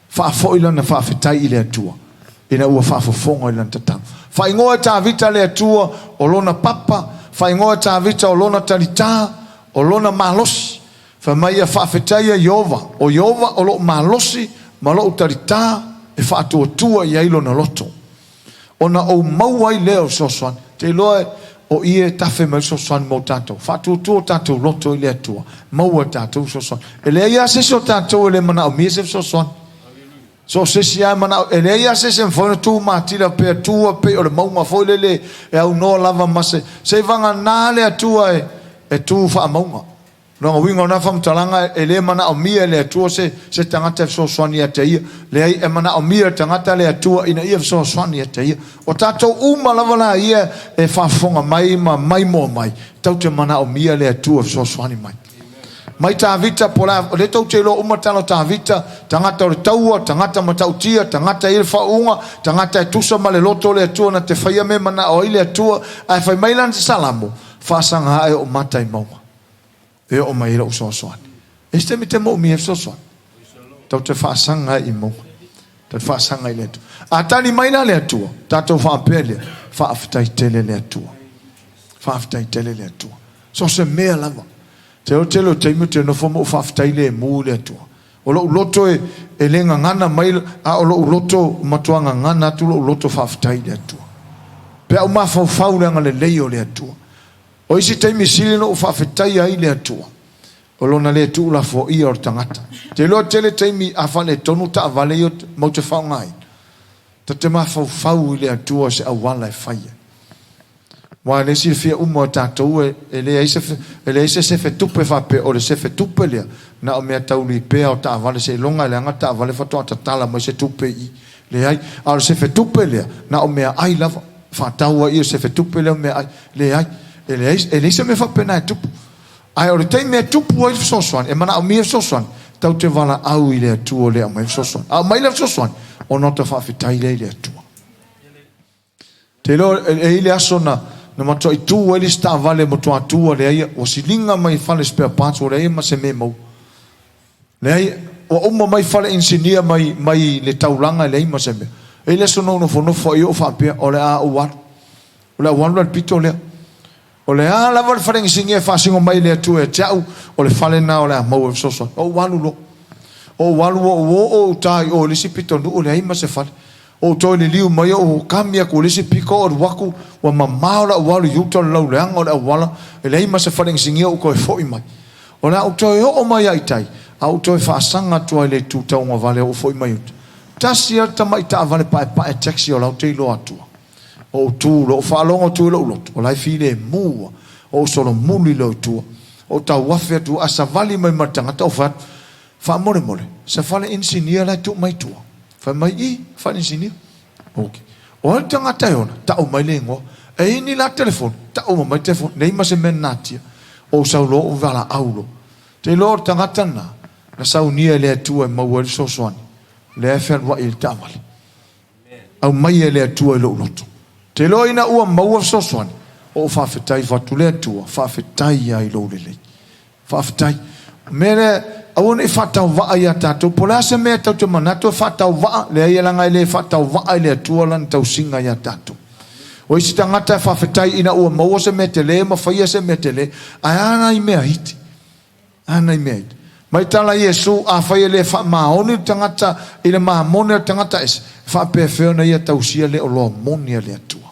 fa fo ila na fa fetai le tu ina ua whaafofonga i lantatang. Whaingoa tā vita lea tua o lona papa, whaingoa tā vita o lona tarita, o lona malosi. Whamaia whaafetaia Iova, o lo malosi, ma lo tarita, e whaatua tua i ailo na loto. Ona o mauai leo soswan, te loe o ie tafe mai soswan mo tātou. Whaatua tua tātou loto i lea tua, maua tātou soswan. E lea ia seso tātou e le mana o miesef soswan. So se sia mana ele ia se fona tu matila pe tua pe o le maunga foi le e au no lava mase se vanga nale atua e tu fa maunga no winga na fam talanga ele mana o mia le atua se tangata so swani atai le e mana o mia tangata le atua ina ia so swani atai o tato uma lava na ia e fa fonga mai mo mai tau te mana o mia le atua so swani mai mai ta vita pola le tau te lo umatalo ta vita tangata o taua tangata matautia tangata il faunga tangata e tusa male loto le tua na te faia me mana o ile tua ai fai mai lan salamu fa sanga e o matai mauma e o mai lo so so este mi te mo mi so so tau te fa sanga i mo te fa sanga ile tu atani mai la le tua tato fa pele fa aftai tele le tua fa aftai tele le tua so se me lava te lo te mu te no fo mo fa aftai le mu le tua o lo loto e lenga ngana mai a o lo loto matuanga ngana tu lo loto fa aftai le tua pe o ma fa fa le ngale le yo le tua o isi te mi sili no fa aftai ai le tua o lo na le tu la fo i or tangata te lo tele te mi afa le tonu ta vale yo mo te fa ngai te ma fa le tua se a wala fa wa le si fia umo tatou ele ise se fe tupe fa pe o le se fe tupe le na o mea tau li pe o ta vale se longa le ngata vale fa to ta tala mo se tupe i le ai a se fe tupe le na o mea ai lava fa tau i se fe tupe le mea ai le ai ele ise me fa pena tupu ai o te me tupu o so swan e mana o me so swan tau te vala au i le tu o le mai so swan a mai le so swan o no te fa fitai le tu te lo ele asona na mato i tu ele sta vale mo tu le ai o silinga mai fale spare parts o le ai ma se me mo le ai o mai fale engineer mai le taulanga le ai ma se me ele sono no fo io fa pe o le a o le one pito le o le a la val fale engineer fa singo mai le tu e tau o le fale na o le mo so o walu lo o walu o tai o le sipito no o le ai ma se fale o to le liu mai o kamia ko le piko o waku wa mamaula walu yuto lo leanga o wala ele ima se faling singia o ko foi mai o na o to o mai ai tai au to fa sanga to le tu ta o vale o foi mai tasia ta mai ta vale pa taxi o la te lo atu o tu lo fa longo tu lo o lai file mu o solo muli lo tu o tau wafe tu asavali mai matangata o fa mole mole sa fale engineer la tu mai tua fa mai I fa engineer okay o tangata yona ta o mai lengo e ni la telefone ta o mai telefone nei ma se menatia o saulo o vala aulo te lo tangata na sau nia le tua ma wal so soani le fer wa il tamali au mai le tua lo loto te lo ina ua ma ua so soani o fa fetai fa tu le tua fa fetai ai lo le fa fetai mere awon e fa tau va ya tato pola se me tau te manato fa tau va le ia langa le fa tau va le tua lan tau singa ya tato o isi tangata fa fetai ina ua ma ua se metele ma fa ia se metele ana I me hiti ana I me mai tala Yesu a fai le fa maoni tangata ile ma moni tangata es fa perfeo na ia tausia le olo moni le tua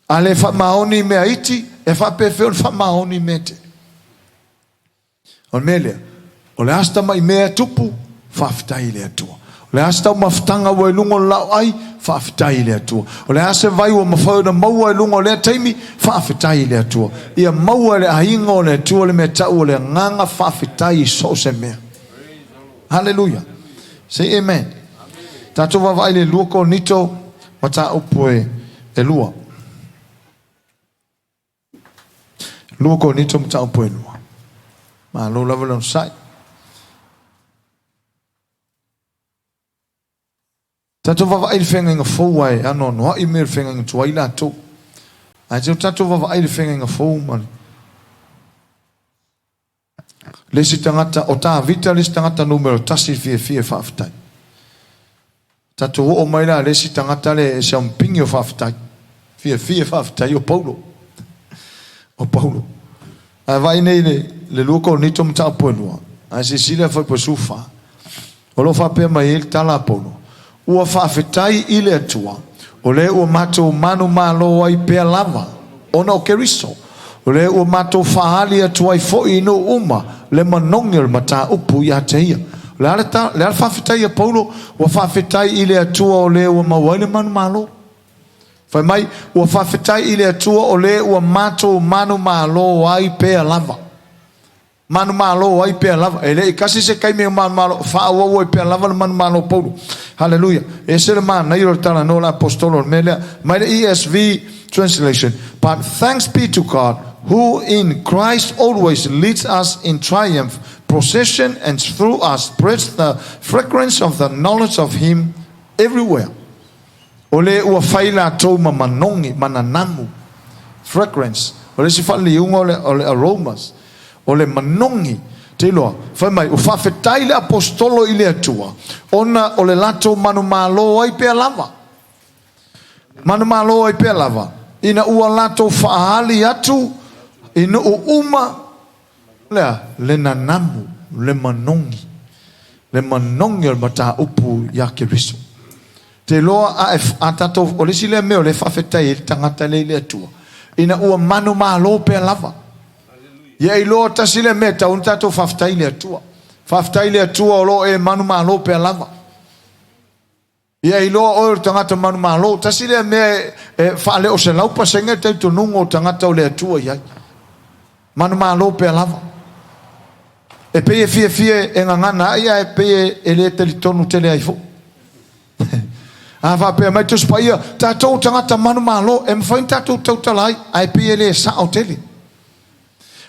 ale fa maoni me aiti e fa perfeo fa maoni mete on mele o le asta mai me tupu fa ftai le tua le asta maftanga wa lungo la ai fa ftai le tua o le ase vai o mafau na maua lungo le taimi fa ftai le tua ia maua le aingo le tua le meta o le nganga fa ftai so se me hallelujah say amen tato va vai le luoko nito mata opoe e lua luoko nito mata opoe lua ma lo lava le sai tato va vai le fenga fo ai ano no I me fenga tu ila to a je tato va vai le fenga fo man le sitangata o ta vita le sitangata numero tasi fie fa aftai tato o mai la le sitangata le se un pingio fa aftai fie fa aftai o Paulo a vai nei le luoko ni tom ta pono a se sila foi po sufa o lo fa pe mai il tala Paulo ua fa afetai ile atua o le ua mato manu malo ai pe lava ona o keriso o le ua mato faali atua I fo ino uma le manongel mata upu ya teia le ala fa afetai a Paulo ua fa afetai ile atua o le ua mawale manu malo fai mai ua fa afetai ile atua o le ua mato manu malo ai pe lava manu malo ai pe lava ele kasi se kai me manu malo fa wo ai pe lava manu malo Paulo hallelujah ese man na iro tala no la apostolo mele my ESV translation but thanks be to God who in Christ always leads us in triumph procession and through us spreads the fragrance of the knowledge of him everywhere ole ua faila to manongi mananamu fragrance ole si fali ole aromas ole manongi te loa fai mai o fafetai le apostolo I le atua ona o le lato manu malo ai pe lava manu malo ai pe lava ina ua lato faali atu ina o uma le nanamu le manongi al mata upu ya keriso te loa a tato o le sile meo le fafetai il tangata le atua ina ua manu malo pe lava ia I lo tasile meta un tato faftai le atua o lo e manu malo pe lava ia I lo o tangata manu malo tasile me fa le o se lau pasenga te tu nungo tangata o le atua ia manu malo pe lava e pe fie e ngana ia e pe ele te tonu tele ai fo a va pe mai tu spaia tato tangata manu malo e mfain tato tautalai ai pe ele sa o tele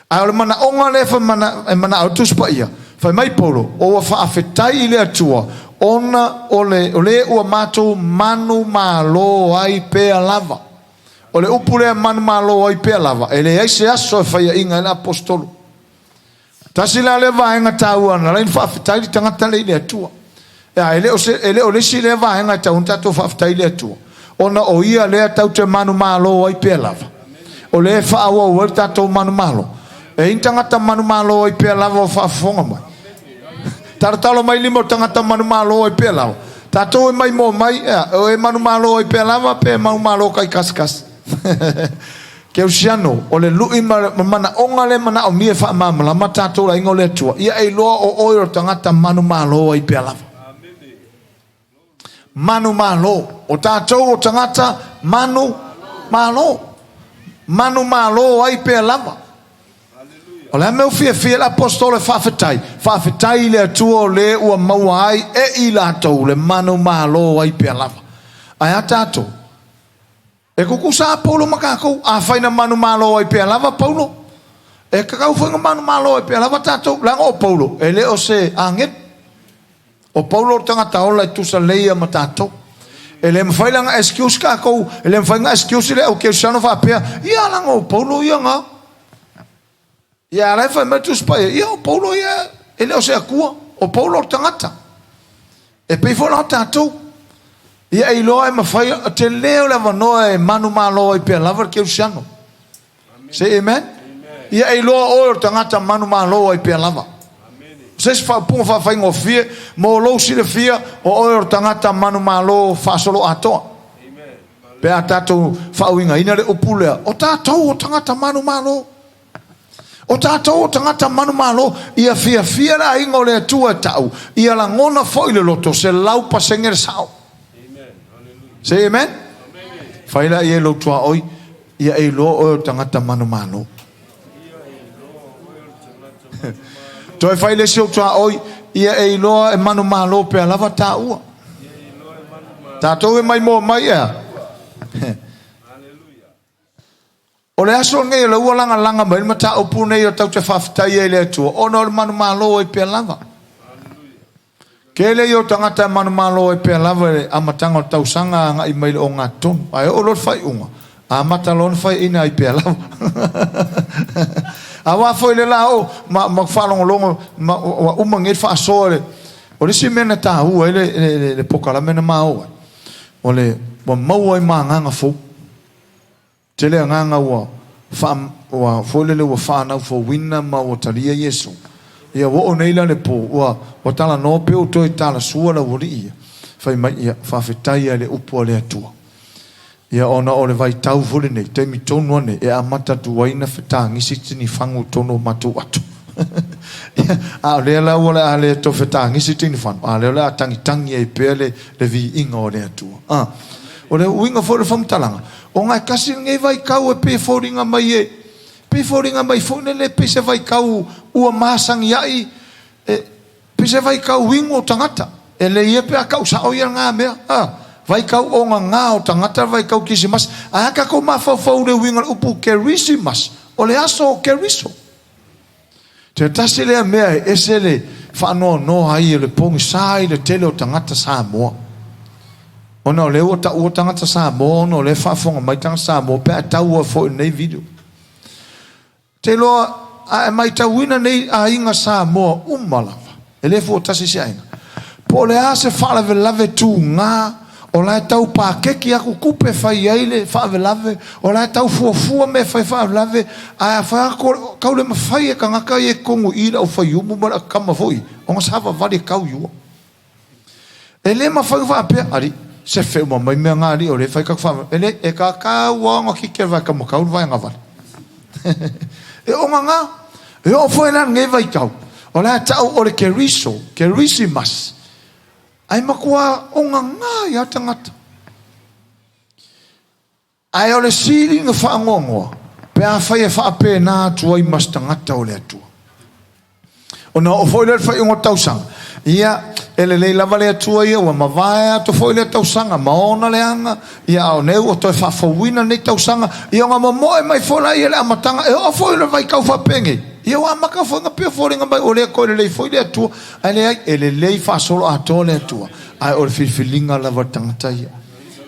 ai mana onga le fa mana autus pa ia fa mai Paulo o fa afetai le atua ona ole o mato manu malo ai pe lava ole upule manu malo ai pe lava ele ai se aso fa ia inga le apostolo tasila le va nga taua na le fa afetai tangata le atua ele o le si le va nga ta unta to fa afetai le atua ona o ia le tau te manu malo ai pe lava ole fa o werta to manu malo e intangata manu malo ai pe lava fa fonga mai tartalo mai limo tangata manu malo ai pe lava tato mai mo mai e manu malo ai pe lava pe manu malo kai kaskas ke usiano ole lui mana onga le mana o mie fa mama la tato la ingole tua ia e lo o oiro tangata manu malo ai pe lava manu malo o tato o tangata manu malo ai pe lava O le meu fia la apostole whawhetai le atua le ua maua ai I latou le manu malo ai pia lava. Ai a tātou. E kukusa Paulo makakou, a whaina manu malo ai pia lava Paulo. E kakau whainga manu malo ai pia lava tātou, langa o Paulo. E le o se anget. O Paulo tangata ola I tusa leia ma tātou. E le mwhailanga excuse kakou, e le mwhainga excuse le au keu sano whapea, ia langa o Paulo ia ngā. Ia rai whai metu spaya, ia o Paulo ia, e le o se akua, o Paulo tangata. E peifona o tātou. Ia I loa e mawhai, te leo le wanoa e manu malo I pia lava keu sano. Say amen? Ia I loa o tangata manu malo I pia lava. Ses fa punga fa faingo fie mo lo si le fia o tangata manu malo fa solo ato. Amen. Pe atato fa winga ina le opulea. O tato o tangata manu malo. O tato o tangata manu malo ia fia la ingo le tua tau. Ia la ngona foi le loto se lau pa senger sao. Amen. Hallelujah. Say amen. Amen. Faila ia lo tua oi ia e lo o tangata manu malo. Toi fai le siok tua oi ia e loa e manu malo pe lava ta ua. Tātou e mai mo mai ea. O le aso ngai le ua langa mai ma ta opu nei o tau te whawhitai e le atua. Ono le manu malo e pe lava. Ke le i o tangata manu malo e pe lava e amatanga o tau sanga nga I mai le o ngā tonu. Ai o lor fai unga. A mata lon fai ina I pe lava. Awa foi le la o ma falong longo ma uma nge fa sole o le si mena ta hu le pokala mena ma o le mo mau ai ma nga fo te le nga wa fa wa fo le wa fa na fo winna ma o talia yesu ia wo nei la le po wa tala no pe o to tala suala wo ri fa mai ia fa fetai le upo le atua ia ona o le vai tau fule nei, te mi tonu ane, e a mata tuwaina whetā, ngisi tini whangu tono matu atu. A lea la wale a lea to whetā, ngisi tini whangu, a lea la tangi e pēle le vi inga o lea tua. O le uinga fore whamtalanga, o ngai kasi ngai vai kau e pe foringa mai e, pe foringa mai fone le pe se vai kau ua māsangi ai, pe se vai kau wingo tangata, e le ie pe a kau sa oia ngā mea, vai kau o ngā o tangata vai kau kisimas a ka ko mafau le winga upu kerisimas o le aso o keriso te tasi le mea e se le whano no hai le pongi sai le tele o tangata Samoa ona o le o tangata Samoa ona o le whafonga mai tangata Samoa pe a tau a fo nei video te loa a mai tauina nei a inga Samoa umalava e le fo tasi se ainga po le ase whalave lave tu ngā o la tau pa keki aku kupe fai aile fa velave o la tau fuafua me fai fa velave a fa ko kaule ma fai e kangaka e kongu ira o fai umu mara kama foi o nga sava vale kau yu ele ma fai fa pe ari se fe mo mai me ngari o le fai ka fa ele e ka ka wa nga ki ke va ka mo kau vai nga vale e o nga e o foi na nge vai kau o la tau o le kerisimas ai makua o ngā ia tangata. Ai o le siri nga whaangongoa, pe a whai e whaape nā tua I mas tangata o le atua. O na o whoi le whai ungo tausanga. Ia, ele lei lava le atua ia, ua mawai ato whoi le tausanga, maona le anga, ia o neu o toi whawhawina nei tausanga, ia nga mamoe mai whola ia le amatanga, e o whoi le vai kau whapenge. Ia wa maka foi nga pe foringa mai ole ko le foi le atua ale ele le fa solo ato le atua ai o filinga la tangata ia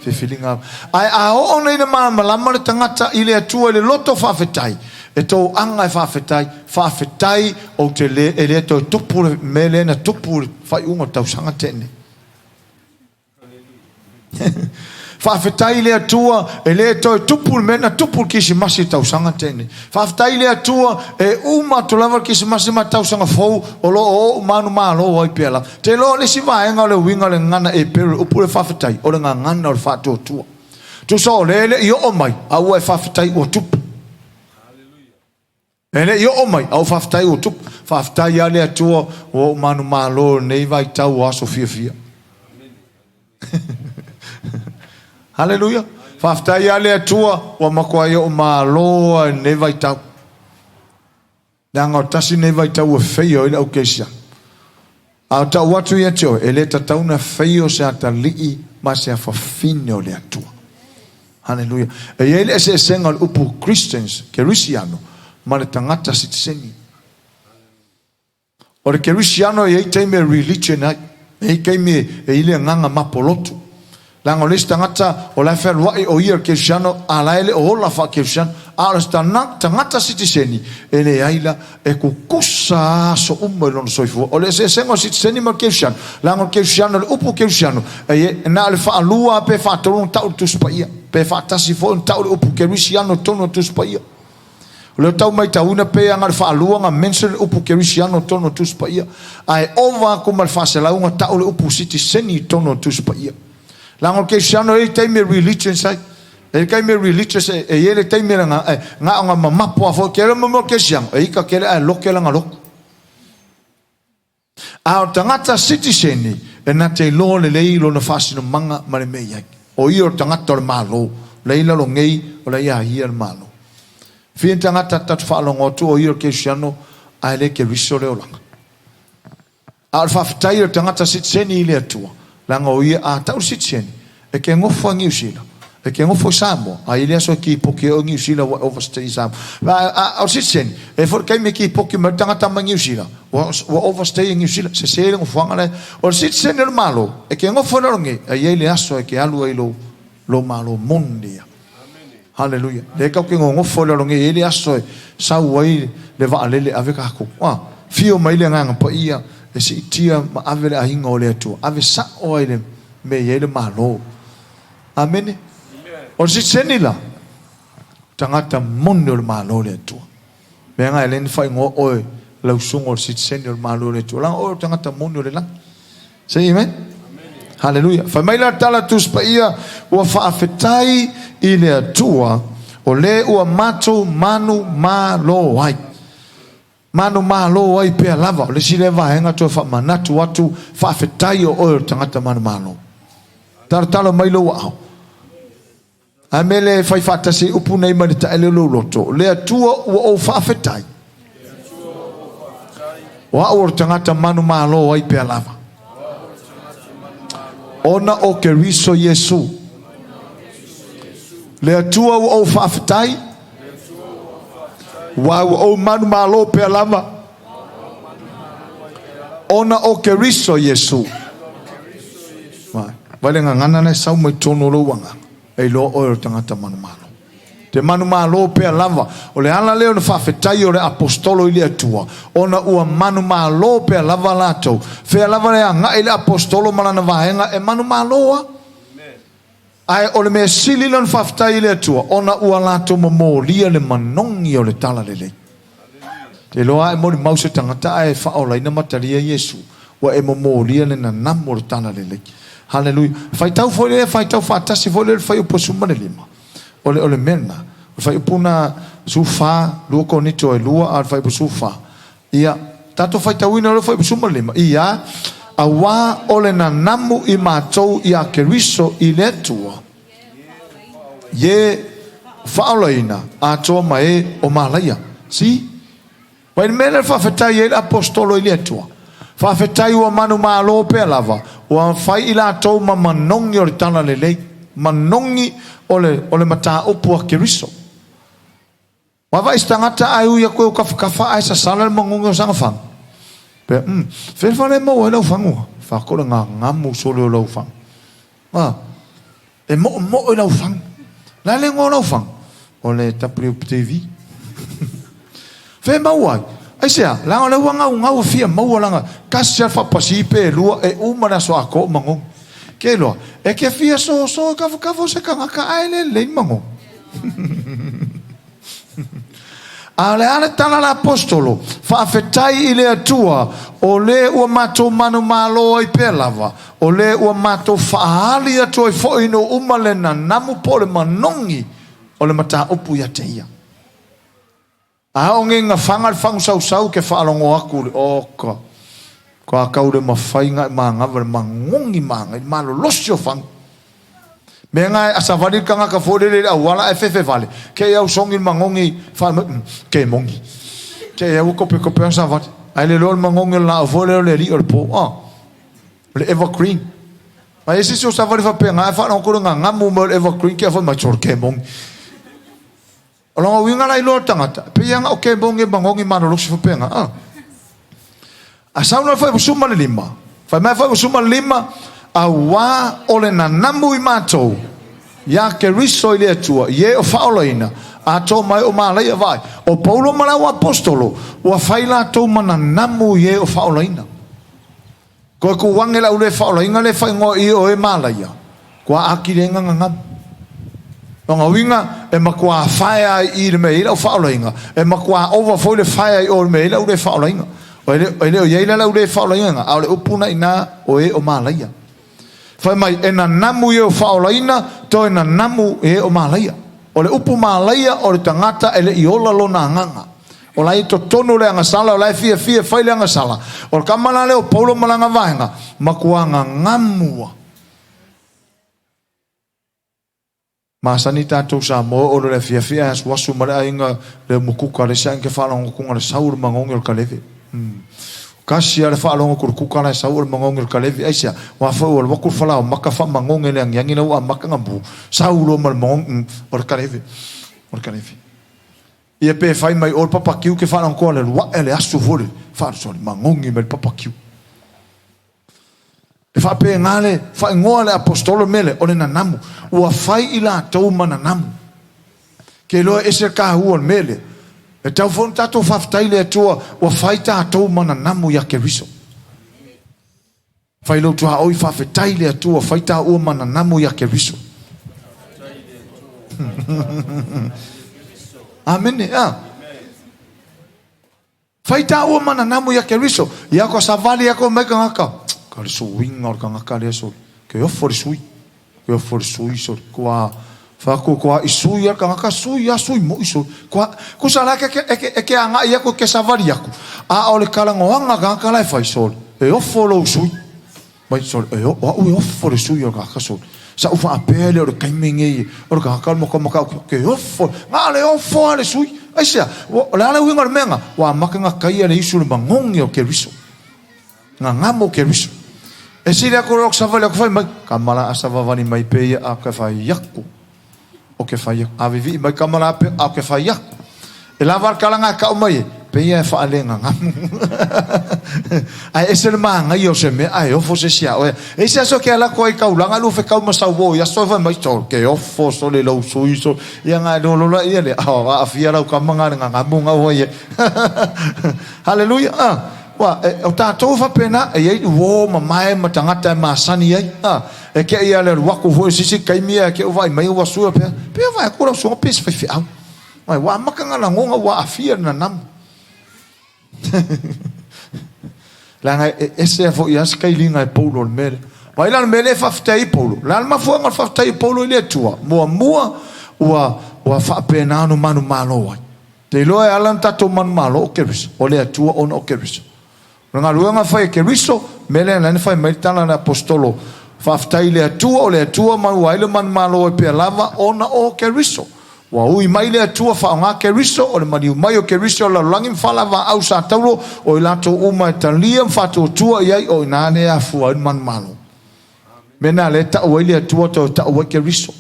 filinga ai a o nei na malama le tangata ile atua le loto fa fetai e to anga fa fetai o te le ele to tupu mele na tupu fa unga tau sanga tene Whawhetai le atua e le toi tupul mena tupul kisi masi tau sanga tene. Whawhetai le atua e uma tu lava kisi masi ma tau sanga fau o lo o manu malo oi pela. Te lo le si vaenga le winga le ngana e peru upu le whawhetai o le ngana o le whatua tua. Tu so le i o mai au e whawhetai o tupu. Ele i o mai au whawhetai o tupu. Whawhetai a le atua o manu malo nei vai tau aso fia. Hallelujah. Whaftai ale atua wa makua i o māloa ne vai tau. Nanga tasi nei vai tau feio ina o kesia. A tau watu ia teo, e le tatauna feio se ata lii, ma se a fafine o le atua. Hallelujah. E ele ese senga upu Christians, Kerisiano, ma le tangata sitiseni. O le Kerisiano e teime religion ai, e keime e ile nganga mapolotu. Langa o le tangata o la fer wai o ia Kerisiano, ala ele o hola fa Kerisiano, ala tangata sitiseni, ele aila e kukusa so umelo soifu. O le ese senga sitiseni ma Kerisiano, langa o Kerisiano, le upu Kerisiano, e na le fa alua pe fa tolong tau tuspaia. Pe fatasi fo un tau upu Kerisiano tono tuspaia. Le tau mai tauna pe anga fa luanga mensen upu Kerisiano tono tuspaia. Ai ova kuma fa se la unga tau upu city seni tono tuspaia. Lango Kerisiano e te me religion sai. E kai me religion e ele te me nga nga mama po fo kere mo Kerisiano e ka kere ai lokela nga lok. A tangata city seni e na te lo le lo na fasino manga mare me ia. O io tangata le malo, leila lo ngei o le ia hia malo. Fien tangata tatu whaalongo tu o io Kerisiano a ele Keriso le olanga. A whawhitai o tangata sitseni ile atua. Langa o ia a tau sitseni. E ke ngofo a Ngiusila. E ke ngofo Samoa. A ile aso ki poke o Ngiusila wa overstay Samoa. A sitseni. E for kai me ki poke ma tangata ma Ngiusila. Wa overstay Ngiusila. Se se ele ngofo angale. O sitseni le malo. E ke ngofo na ronge. A ile aso e ke alu e lo malo mondia. Hallelujah. Le kau ke ngofo le ronge. Ele aso e sau wai le vaalele ave kako. Fio mai le nganga pa ia. E si itia ma ave le ahinga o le atua. Ave sa o ele me ele malo. Amen. O si senila tangata mono le malo le atua. Me nga ele ni fai ngo oe lau sungo si senila le malo le atua. Lang o tangata mono le lang. Say amen. Hallelujah. Fa mai la tala tus pa ia ua faafetai i le atua o le ua matou manu malo ai. Manu malo ai pe lava o le sile vahenga to fa manatu watu faafetai o oe tangata manu malo. Tartalo mai lo au. Amele fai fatasi upu nei mani ta ele lo loto. Le atua ua o faafetai. Wa o tangata manu malo ai pe lava. Ona o Keriso Yesu. Le atua o faafetai. Wa o manu malo pe lava. Ona o Keriso Yesu. Vale ngana na sau mai tono lo wanga. E lo o tangata manu malo. Te manu malo pe lava. O le ala leo na faafetai o le apostolo ile atua. Ona ua manu malo pe lava lato. Fe lava le anga ile apostolo malana vahenga e manu maloa. Ai o le me sili lon faafetai ile atua. Ona ua lato momolia le manongi o le tala lele. Te loa e mori mause tangata e faolaina mataria Yesu. Wa e momolia le nanamo le tala lele. Hallelujah. Fai tau foi le fai tau fatasi foi le fai upo suma le lima. Ole mena. Fai upuna sufa lua konito e lua al fai upo sufa. Ia tato fai tau ina le fai upo suma le lima. Ia awa ole na namu i matou ia Keriso i le tua. Ye faolaina a toa mai o malaya. Si? Wai mena faafetai e apostolo i le tua. Faafetai ua manu malo pe lava. Ua fai ila tau ma manongi o le tana lelei. Manongi o le mata upu a Keriso. Wa vai stangata ai uia koe o kafa ai sa sala le mangongi o sanga fang. Pe, whenwha le mau e lau fangua. Whakora ngā ngamu sole o lau fang. E mo e lau fang. Lai le ngō lau fang. O le tapri upu TV. Whe mau ai. Ai sea, langa le wanga ngau fia mau langa kasi alfa pasipe lua e umana so ako mango. Ke loa, e ke fia so kafo se kanga ka aile le mango. Ale tala la apostolo, faafetai ile atua, o le ua matou manu malo ai pe lava, o le ua matou faali atua i fo ino umale na namu po le manongi, o le mata upu ya te ia. A onge nga fangal fang sau ke whaalongo aku le oka. Ko a kau le mawhainga ma ngawa le mangongi manga. Malo losio fang. Me ngai asavali ka nga ka fōrele le awala e fefe vale. Ke au songi mangongi ke mongi. ke e kope kope sa vat ai le lol mangongel la vole le ri or po le evergreen ma ese so sa vale fa penga fa no ko nga ngamu mo evergreen ke fa ma chor ke mong Olong winga lai lo tangata. Piyang okay bonge bangongi mano luksu fupenga. Asau na fai busuma lima. Fai mai fai busuma lima. Awa ole na namu imato. Ya ke riso ile tua. Ye o faoloina. Ato mai o malaya vai. O Paulo malawa apostolo. Wa faila to mana namu ye o faoloina. Ko ku wangela ule faoloina le fai ngo I o e malaya. Kwa akirenga ngam. Nga winga e makua fire I le meila o faoloinga e makua over foi le fire I o le meila o le faoloinga o le o yeila la o le faoloinga a le upuna ina o e o malaya fai mai e na namu e o faoloina to e na namu e o malaya o le upu malaya o le tangata e le iola lo na nganga o lai to tonu le anga sala o lai fia fai le anga sala o kamana le o Paulo malanga vaenga makua ngamua Masani tatou Samoa o le fia wasu mara inga le mukuka le sang ke falong ko ngala saur mangongel kaleve kasi ale falong ko kuka le saur mangongel kaleve aisia wa fa o waku fala maka fa mangongel yang ina wa maka ngambu sauro mal mong or kaleve ia pe fai mai or papa kiu ke falong ko le wa ele asu vole fa so mangongi mel papa kiu fa pe ngale fa ngole apostolo mele ole na namu ua fai ila tau mana namu ke lo ese ka huon mele e tau fon tato faftai le tua ua fai ta tau mana namu ya ke riso fai lo tua oi fafetai le tua fai ta ua mana namu ya ke riso amen fai ta ua mana namu ya ke riso ya ko savali ya ko meka ngaka Kali suing or kang akali so ke yo for sui so kwa fa ko kwa isui kang akasui ya sui mo iso kwa kusala ke anga ia ko ke savari aku a ole kala ngoanga kang kala fa so e yo follow sui mai so e yo o for sui or kang so sa ufa apele or kaimenge or kang kala mo ke yo for ngale yo for sui aisia la la winga menga wa makanga kaia le isu bangongi o ke riso ngamo ke riso e sila ko rok savali ko fai mai kamala asavavani mai pe a ka fai yaku o ke fai avivi mai kamala pe a ke fai yaku e lavar kalanga ka mai pe ia fa alenga ngamu ai ese manga io se me ai o fose sia o e sia so ke ala ko ka ulanga lu fe ka ma sa wo ya so fa mai to ke o fo so le lo so iso ia nga lo lo ia le a fia la ka manga ngamu nga wo ye hallelujah wa o tatou fa pena e ai wo mai matangata masani ai e ke ia le waku ho sisi kaimia ke vai mai wa sua pe vai ko so pes fa fi au mai wa makanga la ngonga wa afia na nam langa ese fo ia skailinga e Paulo mele vai la mele fa ftai Paulo la ma fo ma fa ftai Paulo ile tua mua wa fa pena no manu malo te lo e alan tatou manu malo o keris o le tua on o keris Nga luanga fai ke riso mele na fai mai tala na apostolo fa ftai le tua o le tua ma waile man malo e pe lava ona o ke riso wa ui mai le tua fa nga ke riso o le mani mai o ke riso la langim fala va au sa taulo o lato uma talia fa to tua ia o nane a fu man malo mena le ta o le tua to ta o ke riso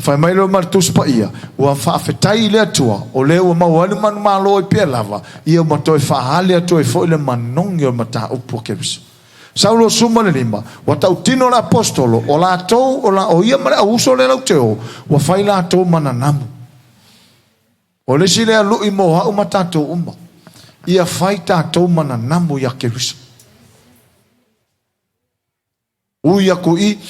fai mai lo martus pa ia wa fa fetai le tua o le o mawali man malo e pe lava ia mo to fa hale to e fo le manong yo mata o pokeris saulo suma le lima wa tau tino la apostolo o la to o la o ia mara uso le lauteo wa fai la to mananamu o le sile lu i mo ha o mata to umba ia fai ta to mananamu ya keris uia ko I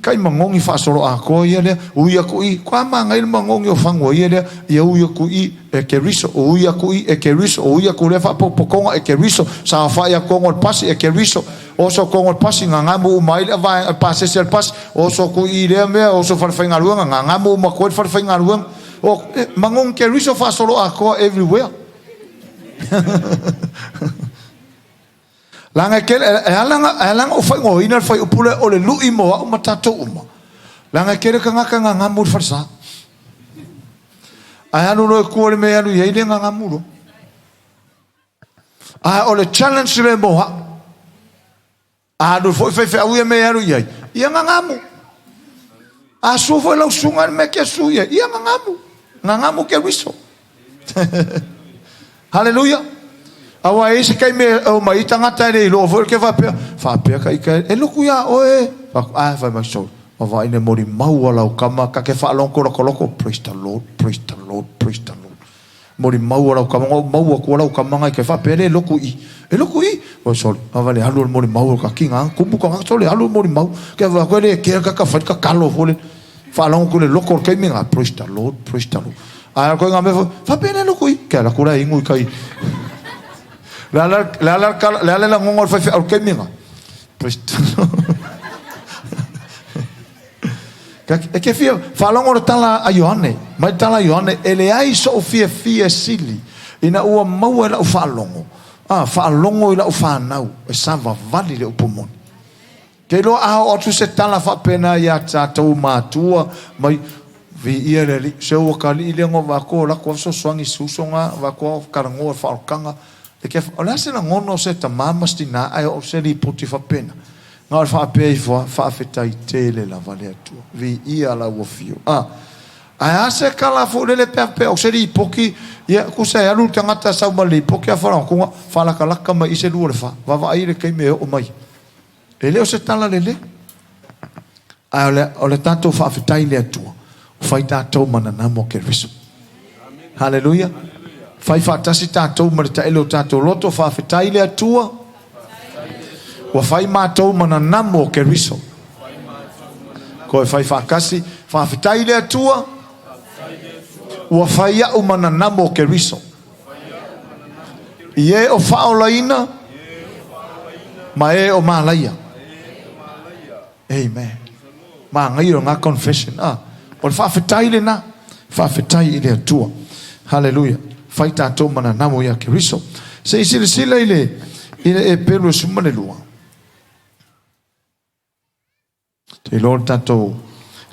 kai mangongi fa solo a ko ia le uia ko I kwa manga il mangongi o fango ia le ia uia ko I e ke riso uia ko I e ke riso uia ko le fa pokonga e ke riso sa fa ia kongo pasi e ke riso o so kongo pasi ngamu mai le va pasi sel pas o so ko I le me o so fa fa ngaluanga ngamu ma ko fa fa ngaluanga o mangong ke riso fa solo a ko everywhere langa ke alanga o fai ngo ina fai upule o le lui mo o matato uma langa ke ka ngaka ngamur farsa ai anu no ko le me anu ye le ngamuro O le challenge le moha. Do foi fe au me aru ia. Ia ngamu. So foi lau sunga me ke su ia. Ia ngamu. Ngamu ke riso. Hallelujah. Awa ese kai me o mai tangata le lo foi ke fa pe kai e lo kuia oe. Vai mai so. Ava ine mori mau ala kama ka ke fa lonko loko. Praise the Lord, praise the Lord, praise the Lord. Mori mau ala kama mau ko ala kama ngai ke fa pe le loku i. E loku i. O so ava le halu mori mau ka kinga kupu ka so le halu mori mau ke va ko le ke ka fa ka kalo hole. Fa lonko le loko ke minga praise the Lord, praise the Lord. Ai ko ngame fa pe le loku i. Ke la kura ingu kai. La ngongor fa au ke minga. Praise the Lord. E ke fia falongo tala a Ioane mai tala Ioane ele ai so fia sili ina ua mau ela falongo falongo ila ufanau e sava vali le upomoni ke lo a o tu se tala fa pena ya tatu matua mai vi ia le se o kali le ngo va ko la ko so swangi susonga va ko karango fa kanga e ke ola se na ngono se ta mama stina ai o se li puti fa pena ngal fa pe fa fetai tele la vale tu vi ia la wofio a se kala fo le pe o se ri poki ia ku se alu tangata sa mali poki a fara ku fa la kala kama i se lu le fa va ai le kai me o mai ele o se tala le o le tanto fa fetai le tu fai tato manana mo ke riso hallelujah fai fa tasi tato mo ta elo tato loto fa fetai le tua wa fai matou mana namo ke riso ko fai fa kasi fa fitai le tua wa fai ya mana namo ke riso ye o fa olaina ma e o malaya amen ma ngai nga confession o fa fitai le na fa fitai le tua hallelujah fai tatou mana namo ya ke riso se sila ile e pelo sumane lua te lor tato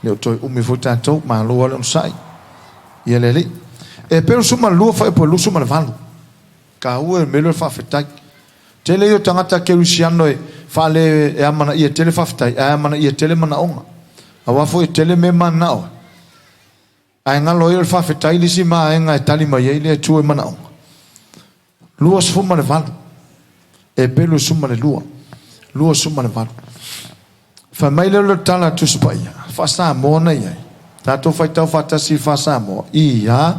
le toi umi fo tato ma lo wala sai ye le e per suma lo fa po lo suma valu ka u e melo fa fetai te le yo tangata ke luciano e fa le e amana ye tele fa fetai e amana ye tele mana onga awa fo tele me mana o ai nga lo yo fa fetai li si ma nga tali ma ye le tu e mana onga lo suma ma valu e pelo suma le lo suma le valu fa mai le tala tu spaia fa Samoa nei tato fai tau fa tasi fa Samoa ia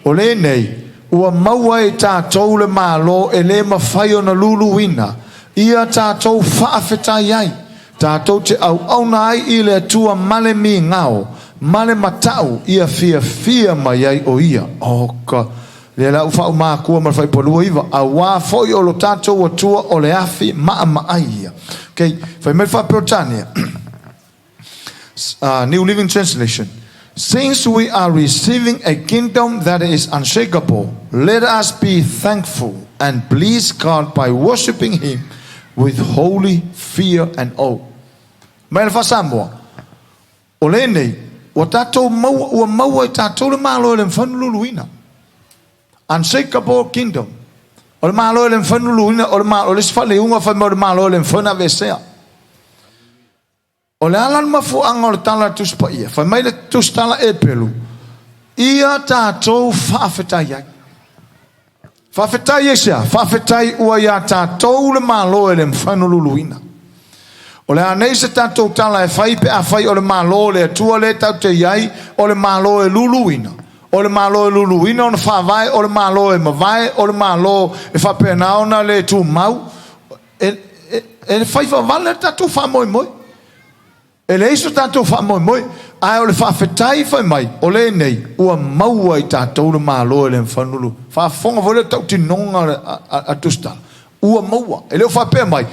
o le nei ua maua e tatou le malo e le mawhai o na luluina ia tatou whaafetai ai tatou te au na ai i le tua male mi ngao male matau ia fia mai ai o ia oka le la ufa ma kua ma fai polua iva a wa foi o lo tatou o tua o le afi ma ai ia okay fai mai fa Perotania New Living Translation. Since we are receiving a kingdom that is unshakable, let us be thankful and please God by worshiping Him with holy fear and awe. Mai fa Samoa. O le nei, o tatou mau e tatou le malo le mfanuluina. Unshakable kingdom. O le malo le mfanuluina, o le malo le sfale unga fa mo le malo le mfana vesea. O le alan mafuanga o le tala tuspa ia. Fai mai le tustala e pelu. Ia tātou whaafetai ai. Whaafetai e sea. Whaafetai ua ia tātou le malo e le mwhanululuina. O le anei se tātou tala e whai pe a whai o le malo le atua le tau te iai o le malo e luluina. O le malo e luluina o le whawai o le malo e mawai o le malo e whapenaona le tu mau. E le whai whawale tātou whamoi moi. E le iso tātou wha moi ai o le whaafetai whai mai o le nei ua maua i tātou le malo e le mwhanulu whaafonga vole tau tinonga a tustala ua maua e leo whapea mai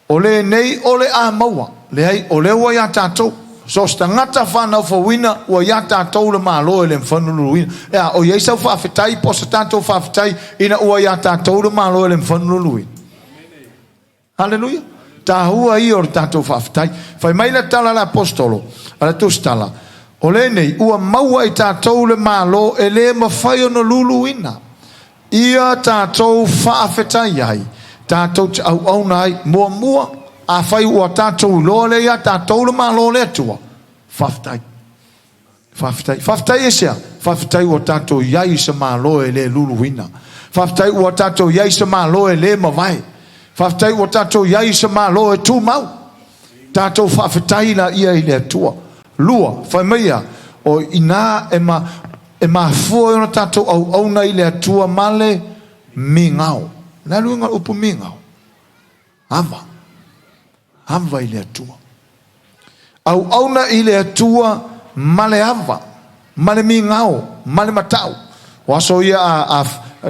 o le nei o le a maua le ai o le ua ia tātou so sta ngata whanau whawina ua ia tātou le malo e le mwhanulu wina ea o iei sau whaafetai posa tātou whaafetai ina ua ia tātou le malo e le mwhanulu wina Hallelujah tahua i or tatou whaafetai. Whai mai la tala la apostolo, ala tustala. O le nei, ua maua i tatou le malo e le mawhai o na luluina. ia tātou whaafetai ai, tātou te au nai, mua, a whai ua tātou lole ia, tātou le mā lole atua, whafetai e sea, whafetai ua tātou iai sa mā loe le luluwina, whafetai ua tātou iai sa mā loe le mawai, whafetai ua tātou iai sa mā loe tū mau, tātou whafetai la ia i le atua, lua, whai meia, o ina e ma fua ona tātou au na i le atua male mi ngau. Nā luenga upu mi ngau. Hava i le atua. Au na i le atua male hava. Male mi ngau. Male matau. Waso ia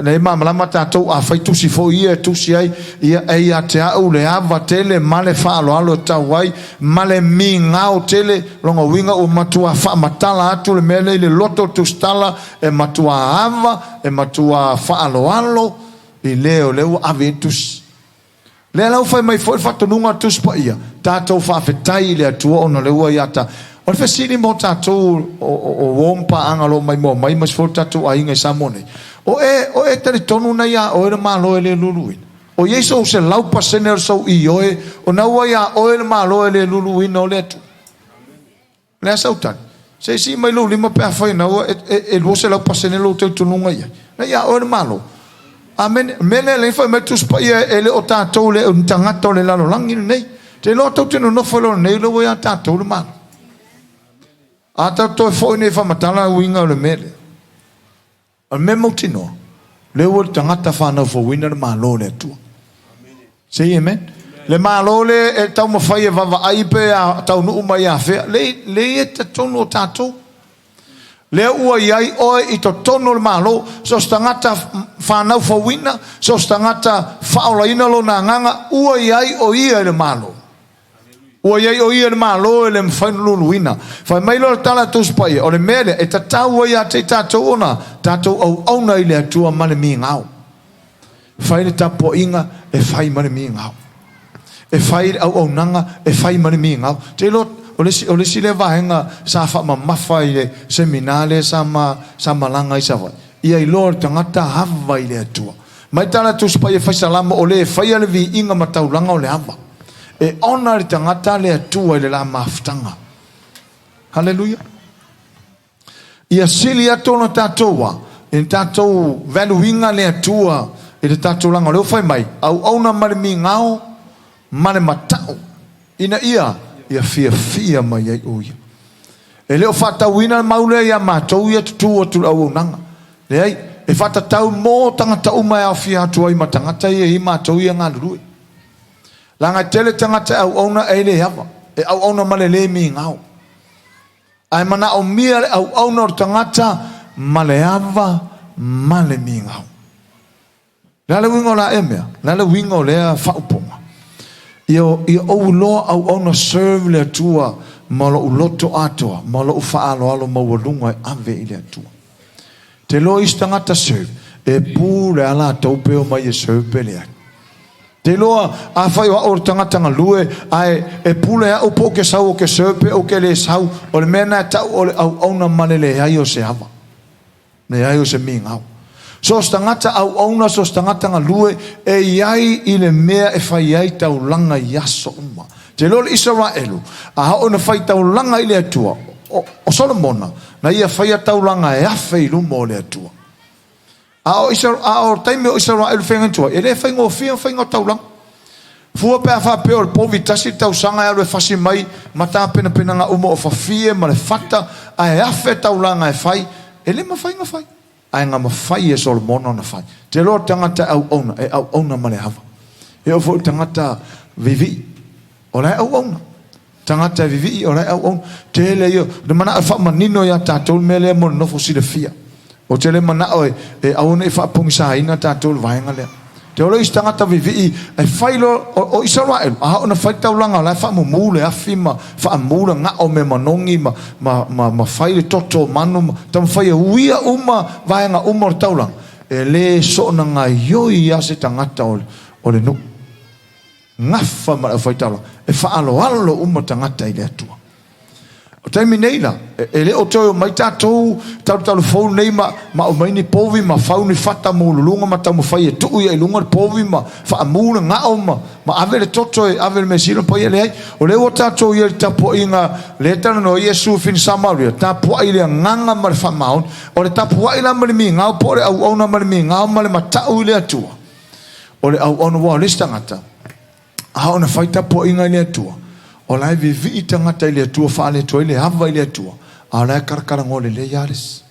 nei malama tātou a whai tusi fo ia tusi ai ia te au le hava tele male whaaloalo tau ai male mi ngau tele longa winga o matua wha matala atu le mele le loto tustala e matua hava e matua whaaloalo i leo ave tusi le lau whai mai fo whatonunga tusi pa ia tātou whawhetai le atua ona leua iata o le whesini mo tātou o wompa angalo mai mo mai mas fo tātou a inga i Samoa o e tari tonu na ia o e le malo e le luluin o yeso se lau pasene o sau i oe o na ua ia o e le malo e le luluin o le atu le a sautan se si mai lu lima pea whai na ua e lua se lau pasene lo te tununga ia na ia o e le malo a mene le whai metus pa ia e le o tātou le o tangata o le lalo langi nei te lo tau tino no whalo nei lo ia tātou le malo a tātou e whoi nei whamatala uinga o le mele al memo tino le o tangata whanau fo wina le malo le atua say amen le malo le e tau mawhai e vava aipe a tau nuu mai a whea le e te tono o tātou le ua iai oe i to tono le malo so tangata whanau fo wina so tangata whaolaina lo na nganga ua iai o ia le malo ua iai o ia le malo e le mwhainu luluina whai mailo le tala tuspai o le mele e tatau o ia te tātou ona tātou au na i le atua male mi ngau whai le tapo inga e whai male mi ngau e whai au nanga e whai male mi ngau te lo o le si le vahenga sa wha mafa i le seminale sa malanga i sa wai ia i lor tangata hava i le atua mai tala tuspai e whai salama o le e whai ale vi inga mataulanga o le hava e ona le tangata le atua i le la maftanga haleluia ia sili atona tatoa e tatou valuinga le atua e le tatou langa leo fai mai au na male mi ngao male matau ina ia fia mai ai oia e leo whatauina maule ia matou ia tutu o tu au nanga le ai e whatatau mō tangata umai au fia atua i matangata i matou ia ngā lurui langa tele tangata au na e le hava e au na male le mi ngao ai mana o mia au na tangata male hava male mi ngao lale wingo la emea lale wingo le whauponga Ia o loa au na serve le atua malo uloto atoa malo ufaalo alo mawalunga e ave i le atua te lo istangata serve e pu le ala taupe o mai e serve pele ai te loa a whai wa o tangata ngalue ai e pu le au po ke sau o ke serve o ke le sau o le mena tau o le au na mane le hai o se hava le hai o se mingau so stangata au na so stangata ngalue e iai i le mea e whai ai tau langa yaso uma te lol Israelu a hao na whai tau langa i le atua o Solomona na ia whai tau langa e awhi i lumo le atua a o taime o Israelu whengantua e le whai ngō whia whai ngō tau langa fua pe a wha peo le povi tasi tau sanga e alwe whasi mai mata pena nga uma o whawhie ma le whata a e awhi tau langa e whai e le ma whai ngā whai ai ngā mawhai e Solomona na whai te lo tangata au ona e au ona male hava e o fo tangata vivi o lai au ona tangata vivi o lai au ona te le yo de mana alfa manino ya tatou mele mo no fo si le fia o te le mana o e au ne fa pungsa ina tatou vainga le te o le tangata vivi e failo o Israel a ona fai tau langa lai fa mo mule afima fa mula nga o me manongi ma fai le toto manu tam fai uia uma vainga uma tau langa e le so na nga yoi ya se tangata o le no ngafa ma fai tau e fa alo uma tangata i le atua O taimi nei la, e le o toi o mai tātou tau fau nei ma o mai ni povi ma fau ni fata mo lulunga ma tau mo fai e tuu ia i lunga povi ma fa amuna ngao ma ave le toto e ave le mesilo po ia le ai. O le o tātou ia tapo inga le tana no Yesu fin Samaria, tapo ai le nganga ma le fa maun, o le tapo ai la ma le mi ngao po le au na ma le mi ngao ma le matau i le atua. O le au wa le stangata, a ona fai tapo inga i le atua. O lai vivi i tangata i le atua wha le toi le hawa i le atua. A lai karakara ngole le yaris.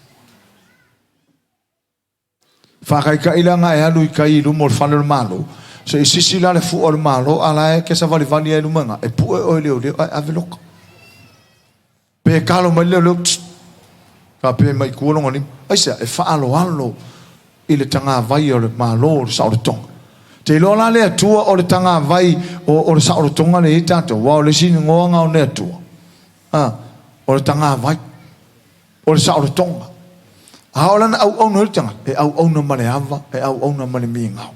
Whakai ka ilanga e alu i kai ilu mo le whane le malo. So i sisi la le fu o le malo, a lai ke sa vali vali e lumanga. E pu e o leo leo, a veloka. Pe kalo mai leo leo, ka pe mai kuolonga ni. Aisa, e wha alo i le tanga vai o le malo o le sa o le tonga. Te lola le atua o le tanga vai o le saoro tonga le itato wa o le sini ngoanga o le atua o le tanga vai o le saoro tonga a o lana au no le tanga e au no male ava e au no male minga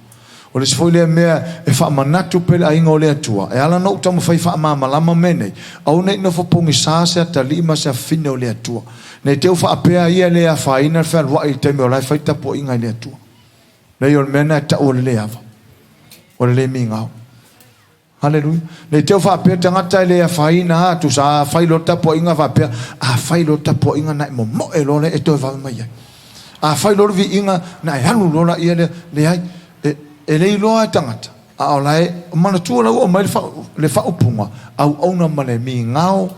o le sfoile mea e fa manatu pele a inga o le atua e ala no tamu fai fa mama lama mene au nei no fopongi sasa talima sa fine o le atua nei teu fa apea ia le a faina fa wa i teme o lai fai tapo inga le atua nei o mena ta o le ava o le mingao. Hallelujah. Ne teo fa pe tangata le a faina tu sa failo tapo inga fa pe a failo tapo inga na mo e lole e to va mai. A failo vi inga na hanu lola ia le ai e le loa tangata. A olai mana tu o mai le fa upunga au ona male mingao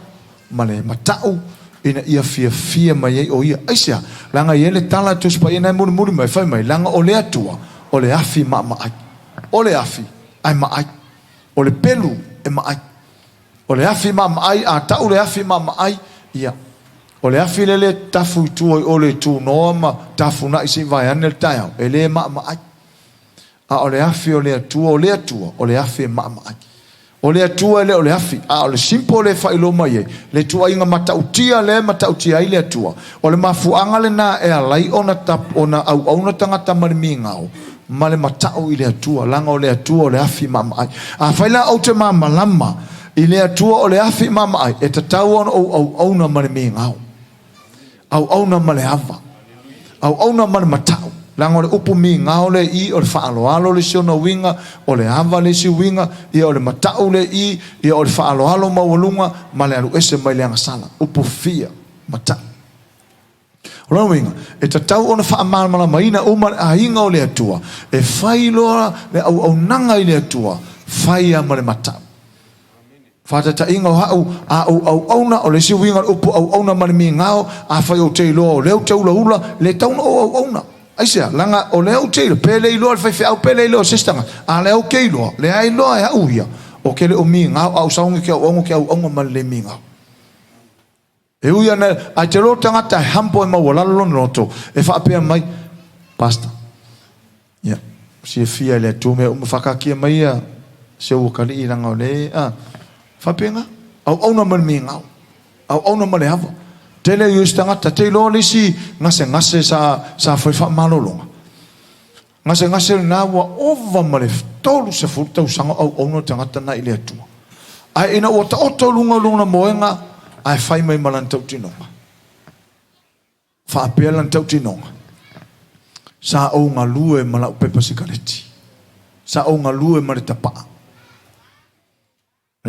male matau ina ia fia mai o ia aisia langa ele tala tu spa ina muri mai fa mai langa o le atua o le afi ma ai. O le afi, ai maai. O le pelu, e maai. O le afi maai, a tau le afi maai, ia. O le afi lele tafu i tua i o le tu noa ma tafu na isi vai anel taiau. E le maai. A o le afi o le atua, o le afi e maai. O le atua le o le afi. A o le simpo le failo mai e. Le tua inga matautia i le atua. O le mafuanga le na e alai ona au tangata marimi ngao. Male matau i le atua, langa o le atua o le afi mamai. A whaila au te mamalama i le atua o le afi mamai, e ta tau ana au na male mi ngau. Au na male ava. Au na male matau. Langa o le upu mi ngau le i o le whaaloalo le siona winga, o le ava le si winga, i o le matau le i o le whaaloalo mawalunga, male alu ese mai leanga sala. Upu fia, matau. Rawinga e tau ona fa amala maina uma a hinga o le atua e fai loa le au nanga i le atua fai a male mata fata ta inga au na o le si winga upu au na male mi ngao a fai o te loa o le te ula le tau na au na aisia langa o le te pele loa fai fai au pele loa sistanga a le o ke loa le ai loa e auia o ke le o mi ngao au saungi ke au male mi ngao e uia na a te lo tangata hampo e mawalalo noto e whaapea mai pasta ia si e fia le tume whakakia mai a se ukali i ranga o le whaapea nga au na mani ngau au na mani hava tele ius tangata te lo lisi ngase sa whai malolonga ngase na wa ova male tolu se futa usanga au na tangata na ile atua ai ina o ta lunga moenga ai fai mai malantau tinonga. Whaapea lantau tinonga. Sa o ngā lue malau pepa sikareti. Sa o ngā lue marita paa.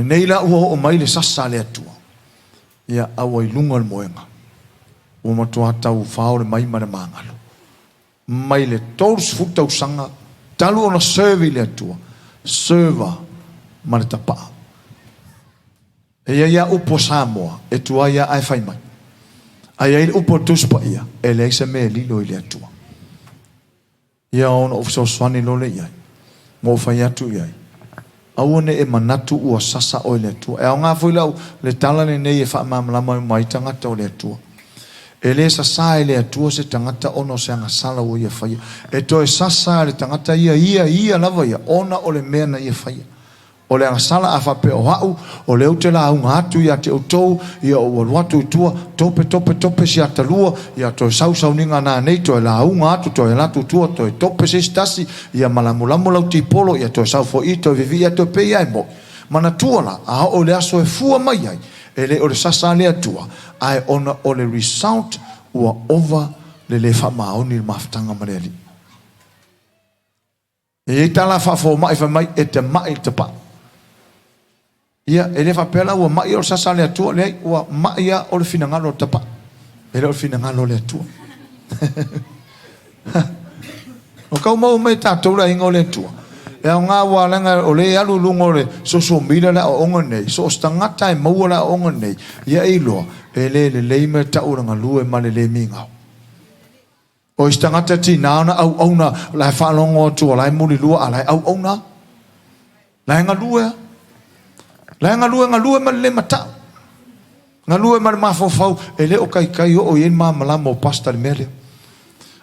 Nei la ua o mai le sasa le atua. Ia awa i lunga le moenga. Ua matua tau whao le mai mare mangalo. Mai le tors futa usanga. Talu ona serve le atua. Serva marita paa. E ia upo Samoa, e tua ia ai whai mai. Ai ai upo tuspa ia, e leise me lilo i le atua. Ia ona o so swani lo le iai, mo whai atu iai. Aune e manatu ua sasa o le atua. E au ngā whuilau, le tala le nei e wha mamalama mai tangata o le atua. E le sasa e le atua se tangata ono se anga sala o ia whai. E to e sasa le tangata ia lava ia, ona o le mea na ia whai. O le sala a whape o hau, o leo te la unga atu ia te utou, ia o waluatu tua, tope si atalua, ia to sau ninga nā nei, to e la unga atu, to e latu tua, to e tope si stasi, ia malamulamu lau ti polo, ia to sau fo i, to e vivi, ia to pe ia e mo. Mana tuala, a o le aso e fua mai ai, ele o le sasa le atua ai ona o le result ua over le fa maoni le mafutanga maleli e tala fa fo mai fa mai e te mai te pa ia ele fa pela ua mai o sasa le atua le ua mai ia o le finangalo te pa ele o finangalo le atua o kau mau mai tātou la inga o le atua e au ngā wālanga o le alu lungo le so mira la o onga nei so stangata e maua la o onga nei ia iloa e le leime tauranga lue ma le mingau o istangata ti naana au auna la whalongo atua lai muli lua alai au auna lai ngā lue ma le mata ngā lue ma le mafofau e le o kai o ien ma malamo pasta le mele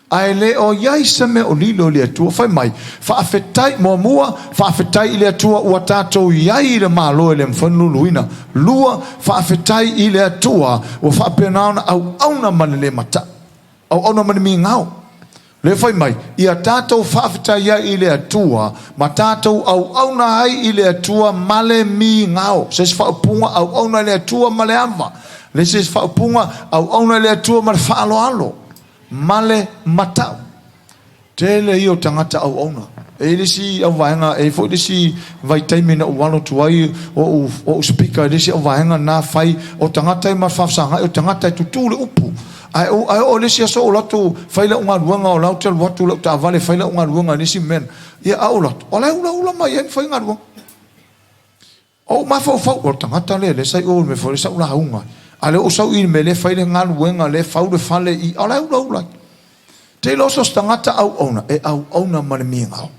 ai le o yai seme o lilo le atua fai mai fa afetai mua fa afetai le atua ua tatou yai le malo le mfanu luina lua fa afetai ile atua ua fa penaona au auna mane le mata au auna mane mingau le fai mai ia tatou fa afetai yai ile atua ma tatou au auna ai ile atua male mingau se fa punga au auna le atua male ava le se fa punga au auna le atua male fa alo male matau tele io tangata au ona e lisi au vaenga e fo lisi vai taimina o walo tuai o speaker lisi au vaenga na fai o tangata ma fafsanga o tangata tutule upu ai o lisi so o latu fai la unga ruanga o lautel watu la ta vale fai la unga ruanga lisi men ia au lat o la ula mai en fai ngaru o ma fo o tangata le sai o me fo sa ula unga ale o sau i me le fai le ngalu wenga le fau le fale i ala ula te loso stangata au ona e au ona mane mingau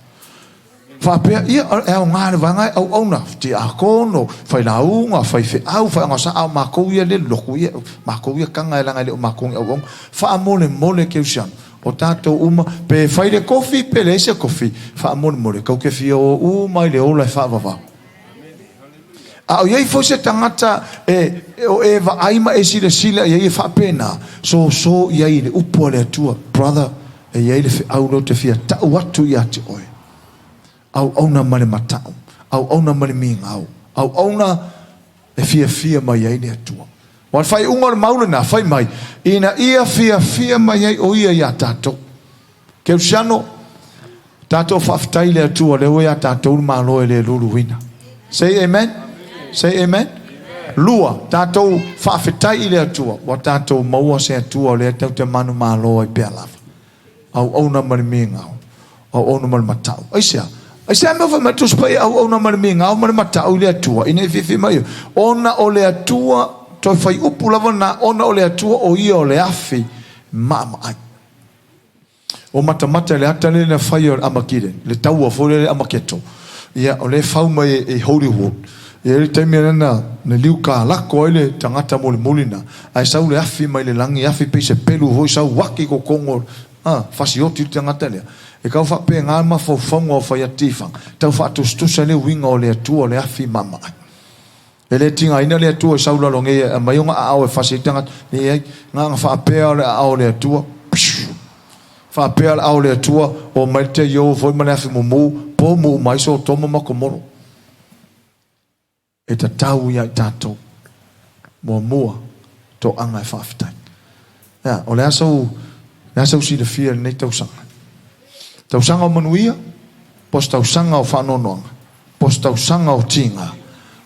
fa pe ia e au ngale vanga au ona ti akono fai la unga fai fe au fai ngasa au mako ia le loku ia mako ia kanga langa le mako au fa mole ke usian o tato uma pe fai le kofi pe le se kofi fa mole kau ke fio u mai le ola fa va au yei fo se tangata o eva aima e sila yei fa pena so yei le upo le tua brother e yei le au lo te fia ta watu ya te oi au ona male matau au ona male mingau au ona e fia mai yei le tua wan fai unga le maule na fai mai ina ia fia mai yei o ia ya tato ke usiano tato faftai le tua le o ya tato malo le luluina say amen. Say amen. Lua tatou faafetai i le atua wa tatou maua se atua o le tau te manu malo ai pea lava au auna mani mingau au auna mani matau aisia me fa matu spai au auna mani mingau mani matau i le atua ina fifi mai ona o le atua toi fai upu lava na ona o le atua o ia o le afi mama ai o matamata le atale na fai o amakire le tau a fore le amaketo ia o le fau mai e Hollywood e le taimia na liu ka lako ele tangata molina ai sau le afi mai le langi afi pe se pelu hoi sau waki ko kongo fasioti tangata le e kau fa pe nga ma fo fongo fa ya tifang tau fa tu stu le winga o le tu o le afi mama e le tinga ina le tu sau la longe mai nga a o fasi tangata ni nga fa pe o le tu fa pe o le tu o mai te yo foi mana afi mo po mo mai so tomo makomoro e ta tau ia tatou mua to anga e whawhitai. Ia, o le asau si le fia nei tausanga. Tausanga o manuia, pos tausanga o whanonoanga, pos tausanga o tinga.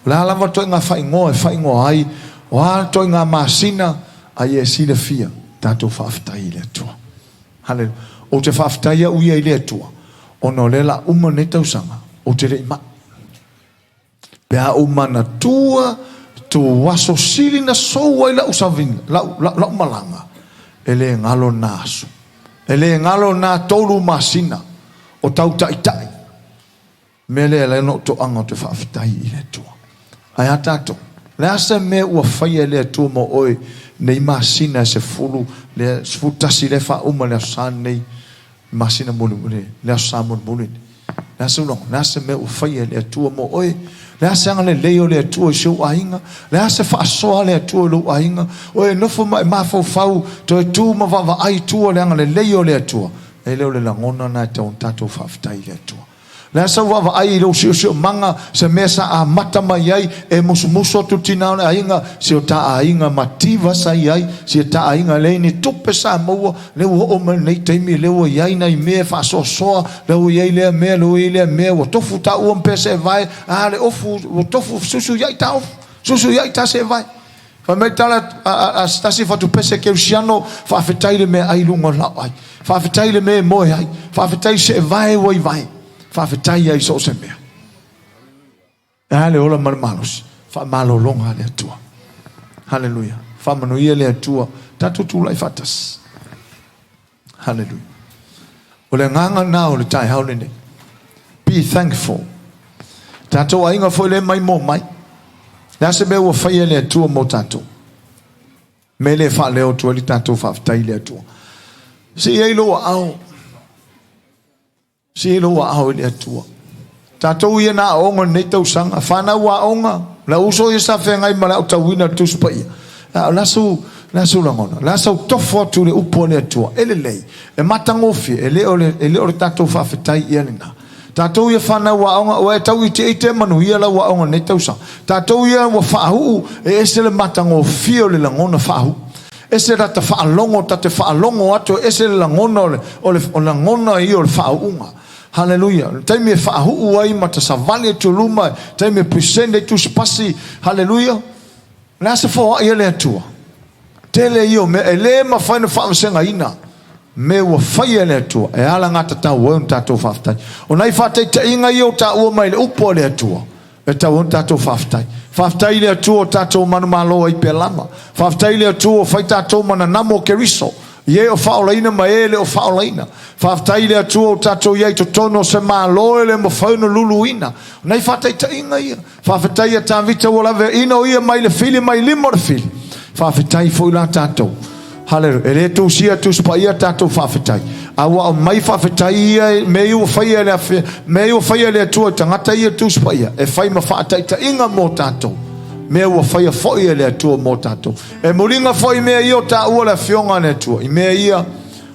O le alawa toi ngā whaingoa ai, o ala toi ngā masina, ai e si le fia, tatou whawhitai le atua. Hallelujah. O te whawhitai a uia i le atua, o no le la uma nei tausanga, o te rei mak. Pea umana tua tu waso sili na so ai la usavin la malanga ele ngalo naso ele ngalo na tolu masina o tau tai mele le no to anga te fafitai ile tua ai atato le asa me ua fai le tua mo oi nei masina se fulu le sfutasi le fa uma le san nei masina mulu le sa mulu le asa long le asa me ua fai le tua mo oi le asa anga le leo le atua se o ainga le asa whaasoa le atua le o ainga o e nofo mai mafau fau to e tu ma vava ai tua le anga le leo le atua e leo le langona na te on tatou whaafitai le atua Le sa wa ai lo sio manga se mesa a mata mai ai e musu tu tina le ainga se ta ainga mativa sai ai se ta ainga le ni tupe Samoa le o me nei taimi le o ai nei me fa so le o ai le me o tofu ta o pese vai a le ofu o tofu susu ai ta se vai fa me tala a stasi fa tu pese ke usiano fa fetaile me ai lungo la ai fa fetaile me mo ai fa fetai se vai vai fa fetai ai so se me ale ola malos fa malo longa le tua hallelujah fa manuia le tua tatu tu lai fatas hallelujah ole nganga na ole tai haulene be thankful tatu ainga foi le mai mo mai la se be wo faia le tua mo tatu me le fa le o tua li tatu fa fetai le tua si ai lo au si lo au le tua tatou ia na onga nei tau sanga fana wa onga la uso ia sa fe ngai mala uta wina tu spaia la su langona la so tofo tu le upone tua ele lei e matangofi ele ole tatou fa fetai ia nina tatou ia fana wa onga o tau ite manu ia la wa onga nei tau sanga tatou ia wa fahu e ese le matangofi ole langona fahu ese rata fa longo tate fa longo ato ese le langona ole langona ia ole faunga hallelujah taime fa hu ai mata savale tu luma taime presende tu spasi hallelujah la se fo ele tua tele io me ele ma fa fa senga ina me wa fa ele tua e ala ngata ta won tato faftai onai fa te inga io ta o mai le upo le tua e ta won tato faftai le tua tato manu malo ai pelama faftai le tua fa tato mana namo keriso ye o faolaina maele o faolaina faftai le tua tato ye to tono se malo le mo fauna luluina nei fatai tainga ia faftai ta vita wala ve ino ia mai le fili mai limo le fili faftai foi la tato hallelujah ele tu sia tu spaia tato faftai awa mai faftai me o faia le tua tangata ia tu spaia e fai ma fatai tainga mo tato me o fai foi le tua mo tato e molinga foi me io ta o la fionga le tua me ia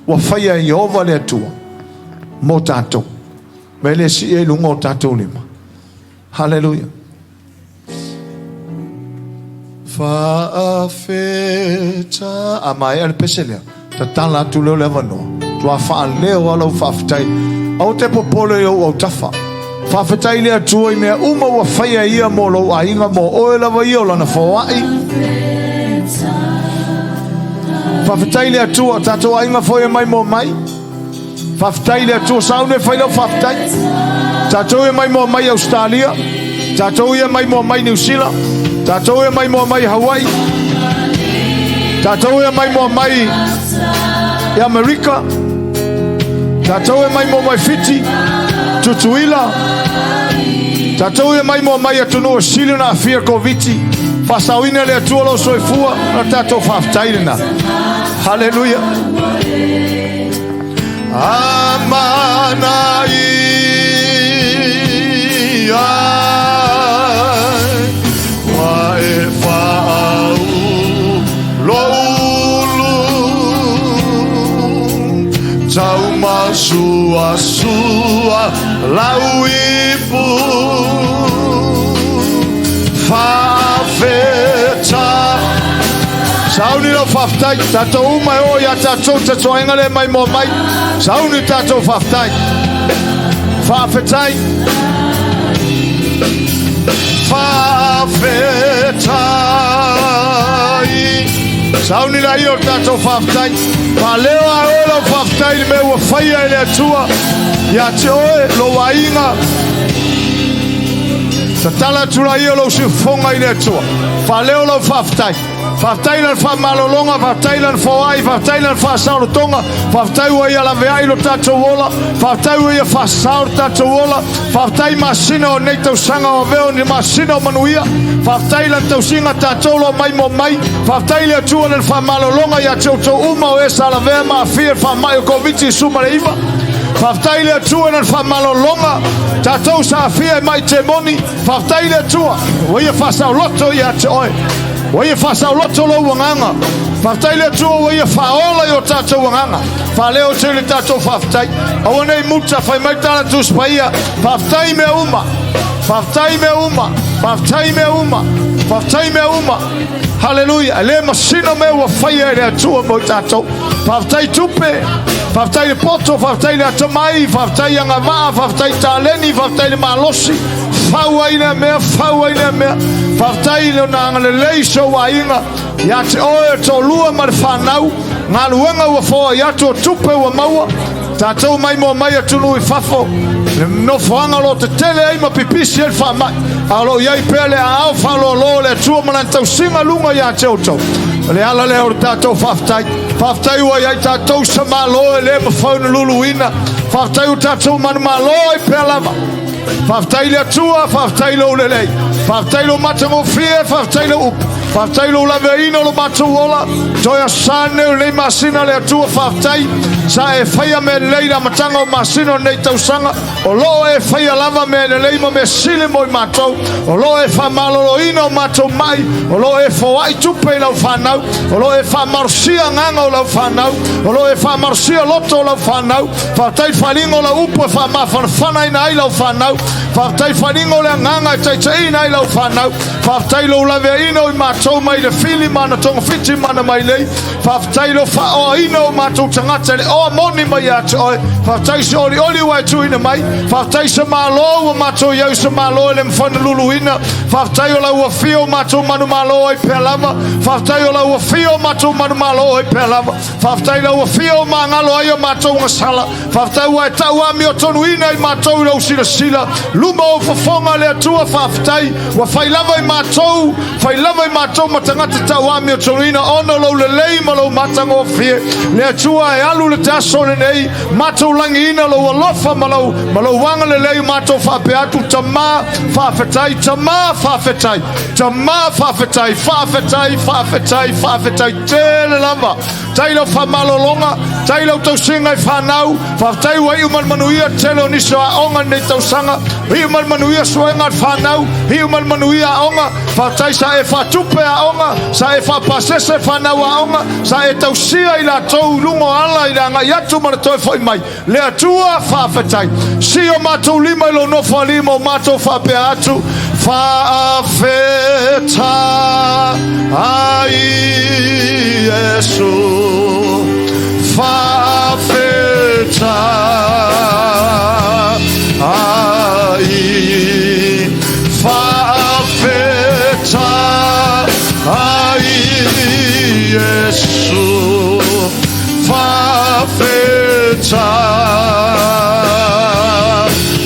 o fai Jehova le tua mo tato me le si e lungo tato lima hallelujah fa feta amai al peselia tatala tu le levano tu fa leo ala fa ftai au te popolo yo o tafa fa fetai le tua me uma wa faia ia mo lo ainga mo o la va io la na foai fa fetai le tua tato ainga foi mai mo mai fa fetai le tua saune fai lo fa fetai tato e mai mo mai Australia tato e mai mo mai New Zealand tato e mai mo mai Hawaii tato e mai mo mai America tato e mai mo mai Fiji tutuila tatou e mai mo mai atunu sile na fia koviti fasawina le tua lo soifua na tatou faftaina hallelujah amanai wa e fa'au lolu tau masua lauipu fafeta sauni lo faftai tato uma o ya tato tato ingale mai mo mai sauni tato faftai fafetai sauni la io tato faftai paleo a olo faftai me wo faia ile tua ya choe lo wainga tatala tula io lo si fonga ile tua paleo lo faftai faftai lan fa malolonga faftai lan foai faftai lan fa sauro tonga faftai wo ia la veai lo tato wola faftai wo ia fa sauro tato wola faftai masina o nei tau sanga o veo ni masina o manuia faftai lan tau singa tato lo mai mo mai faftai le tua lan fa malolonga ya choto uma o esa la vea ma fia fa mai o koviti suma le iva faftai le tua lan fa malolonga tato sa fia mai temoni faftai le tua wo ia fa sauro loto ya choe Wai fa loto lo wanganga. Whaftai le tua wai whaola yo tātou wanganga. Whaleo te le tātou whaftai. Awanei muta whai maitana tu spaia. Whaftai me uma. Whaftai me uma. Whaftai me uma. Whaftai me uma. Hallelujah. Le masino me wa whaia le atua mo tātou. Whaftai tupe. Whaftai le poto. Whaftai le atamai. Whaftai anga maa. Whaftai tāleni. Whaftai le malosi. Whauaina mea. Whauaina mea. Whaftai le nanga le leiso wa inga. Ya te oe to lua ma le whanau. Ngā luenga wa whoa ya to tupe wa maua. Tātou mai mo mai atunu I whafo. No whanga lo te tele ai ma pipisi el whamai. Alo iai pele a au whalo lo le tua manantau singa lunga ya te oto. Le ala le o tātou whaftai. Whaftai wa iai tātou sa malo e le ma whauna luluina. Whaftai o tātou manu malo e pelama. Whaftai le atua, whaftai lo le lei. Whaftai lo matango fie, whaftai lo upu. Whaftai lo laveina lo matou ola. Toia sane o nei masina le atua whaftai. Sa e whaia me lei na matanga o masina nei tausanga. O lo e whaia lava me lei ma me sile mo I matou. O lo e whamalolo ina o matou mai. O lo e whawai tupe lau whanau. O lo e whamarsia nganga o lau whanau. O lo e whamarsia loto o lau whanau. Whaftai whalingo la upu e whamawhanawhana ina ai lau whanau. Whaftai whalingo le nganga e taitai ina ai lau whanau. Whaftai lo lave ina o I matou mai le fili mana tonga fiti mana mai lei. Whaftai lo whao ina o matou tangata le o moni mai ate oe. Whaftai se oli oli wai tu ina mai. Whaftai se malo o matou iau se malo le mwhana lulu ina. Whaftai o la ua fio matou manu malo ai pelama. Whaftai o la ua fio matou manu malo ai pelama. Whaftai la ua fio mangalo ai o matou ngasala. Whaftai ua e tau ami o tonu ina I matou lau sila sila. Luma o whafonga le atua whaftai. Wa whailava I matou. Whailava I matou matangata tau ami o tonu ina. Ono lau le lei ma lau matango fie. Le atua e alu le taso le nei. Matou langi ina lau alofa ma lau wanga le lei matou whapeatu. Tama whafetai. Tama whafetai. Tama whafetai. Whafetai. Whafetai. Whafetai. Tele lama. Tailo whamalolonga. Tailo tau singa I whanau. Whaftai wa iu malmanuia telo niso a onga nei tau sanga. Iu malmanuia suenga whanau. Iu malmanuia a onga. Whaftai sa e whatupe a onga. Sa e whapasese whanau a onga. Sa e tau sia I la tau lungo ala I la nga yatu mana toi foi mai. Le atua whafetai. Si o matou lima ilo no whalima o matou whapea atu. Whafeta ai Yesu. Whafeta ai. Whafeta ai Yesu. Whafeta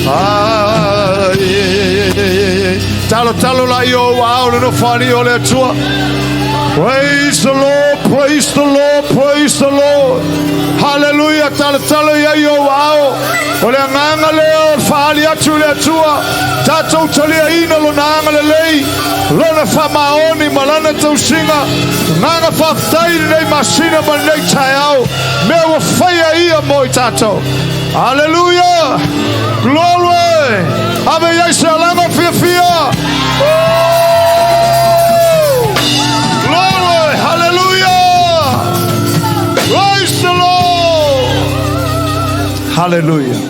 ai. Talo la yo wow no funny o le tua. Praise the Lord, praise the Lord, praise the Lord. Hallelujah, talo ya yo wow. Ole nganga le fali atu le tua. Tato tolia ina lo nanga le lei. Lona famaoni malana tau singa. Nganga whaftai nei masina ma nei taiao. Me wa whaia ia moi tato. Hallelujah. Glory. Ave yaise alanga fia fia. Glory. Hallelujah. Praise the Lord. Hallelujah.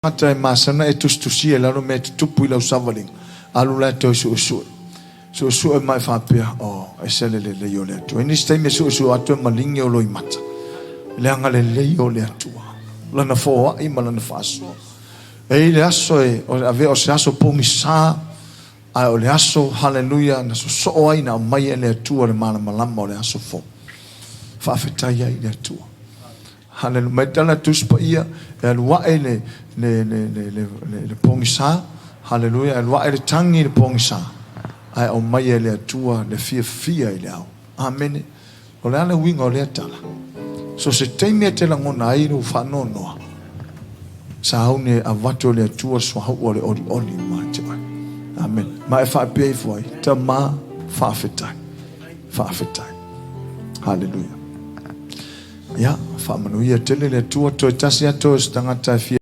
Matai masana e tustusia la no me tupu I la usavaling. Alu la to su. So e mai whapea, e sele le yo le atua. Ini stai me so atua malingi o loi mata. Le anga le o le atua. Lana foa I malana faso. E le aso e, ave o se aso pongi sa, ai o le aso, hallelujah, na so ai na mai e le atua le mana malama o le aso fo. Whawhetai ai le atua. Hallelujah, mai tala tuspa ia, e alua e le pongi sa, hallelujah, e alua e le tangi le pongi sa. Ai o mai e le atua le fia I le au. Amen. O le ala winga o le atala. So se teimea te langona ai no whanonoa. Sa haune a watu o le atua swahau o le oli ma te mai. Amen. Ma e whapea I fuai. Ta ma whawhetai. Whawhetai. Hallelujah. Ya, whaamanuia tele le tua toi tasi ato tangata fia.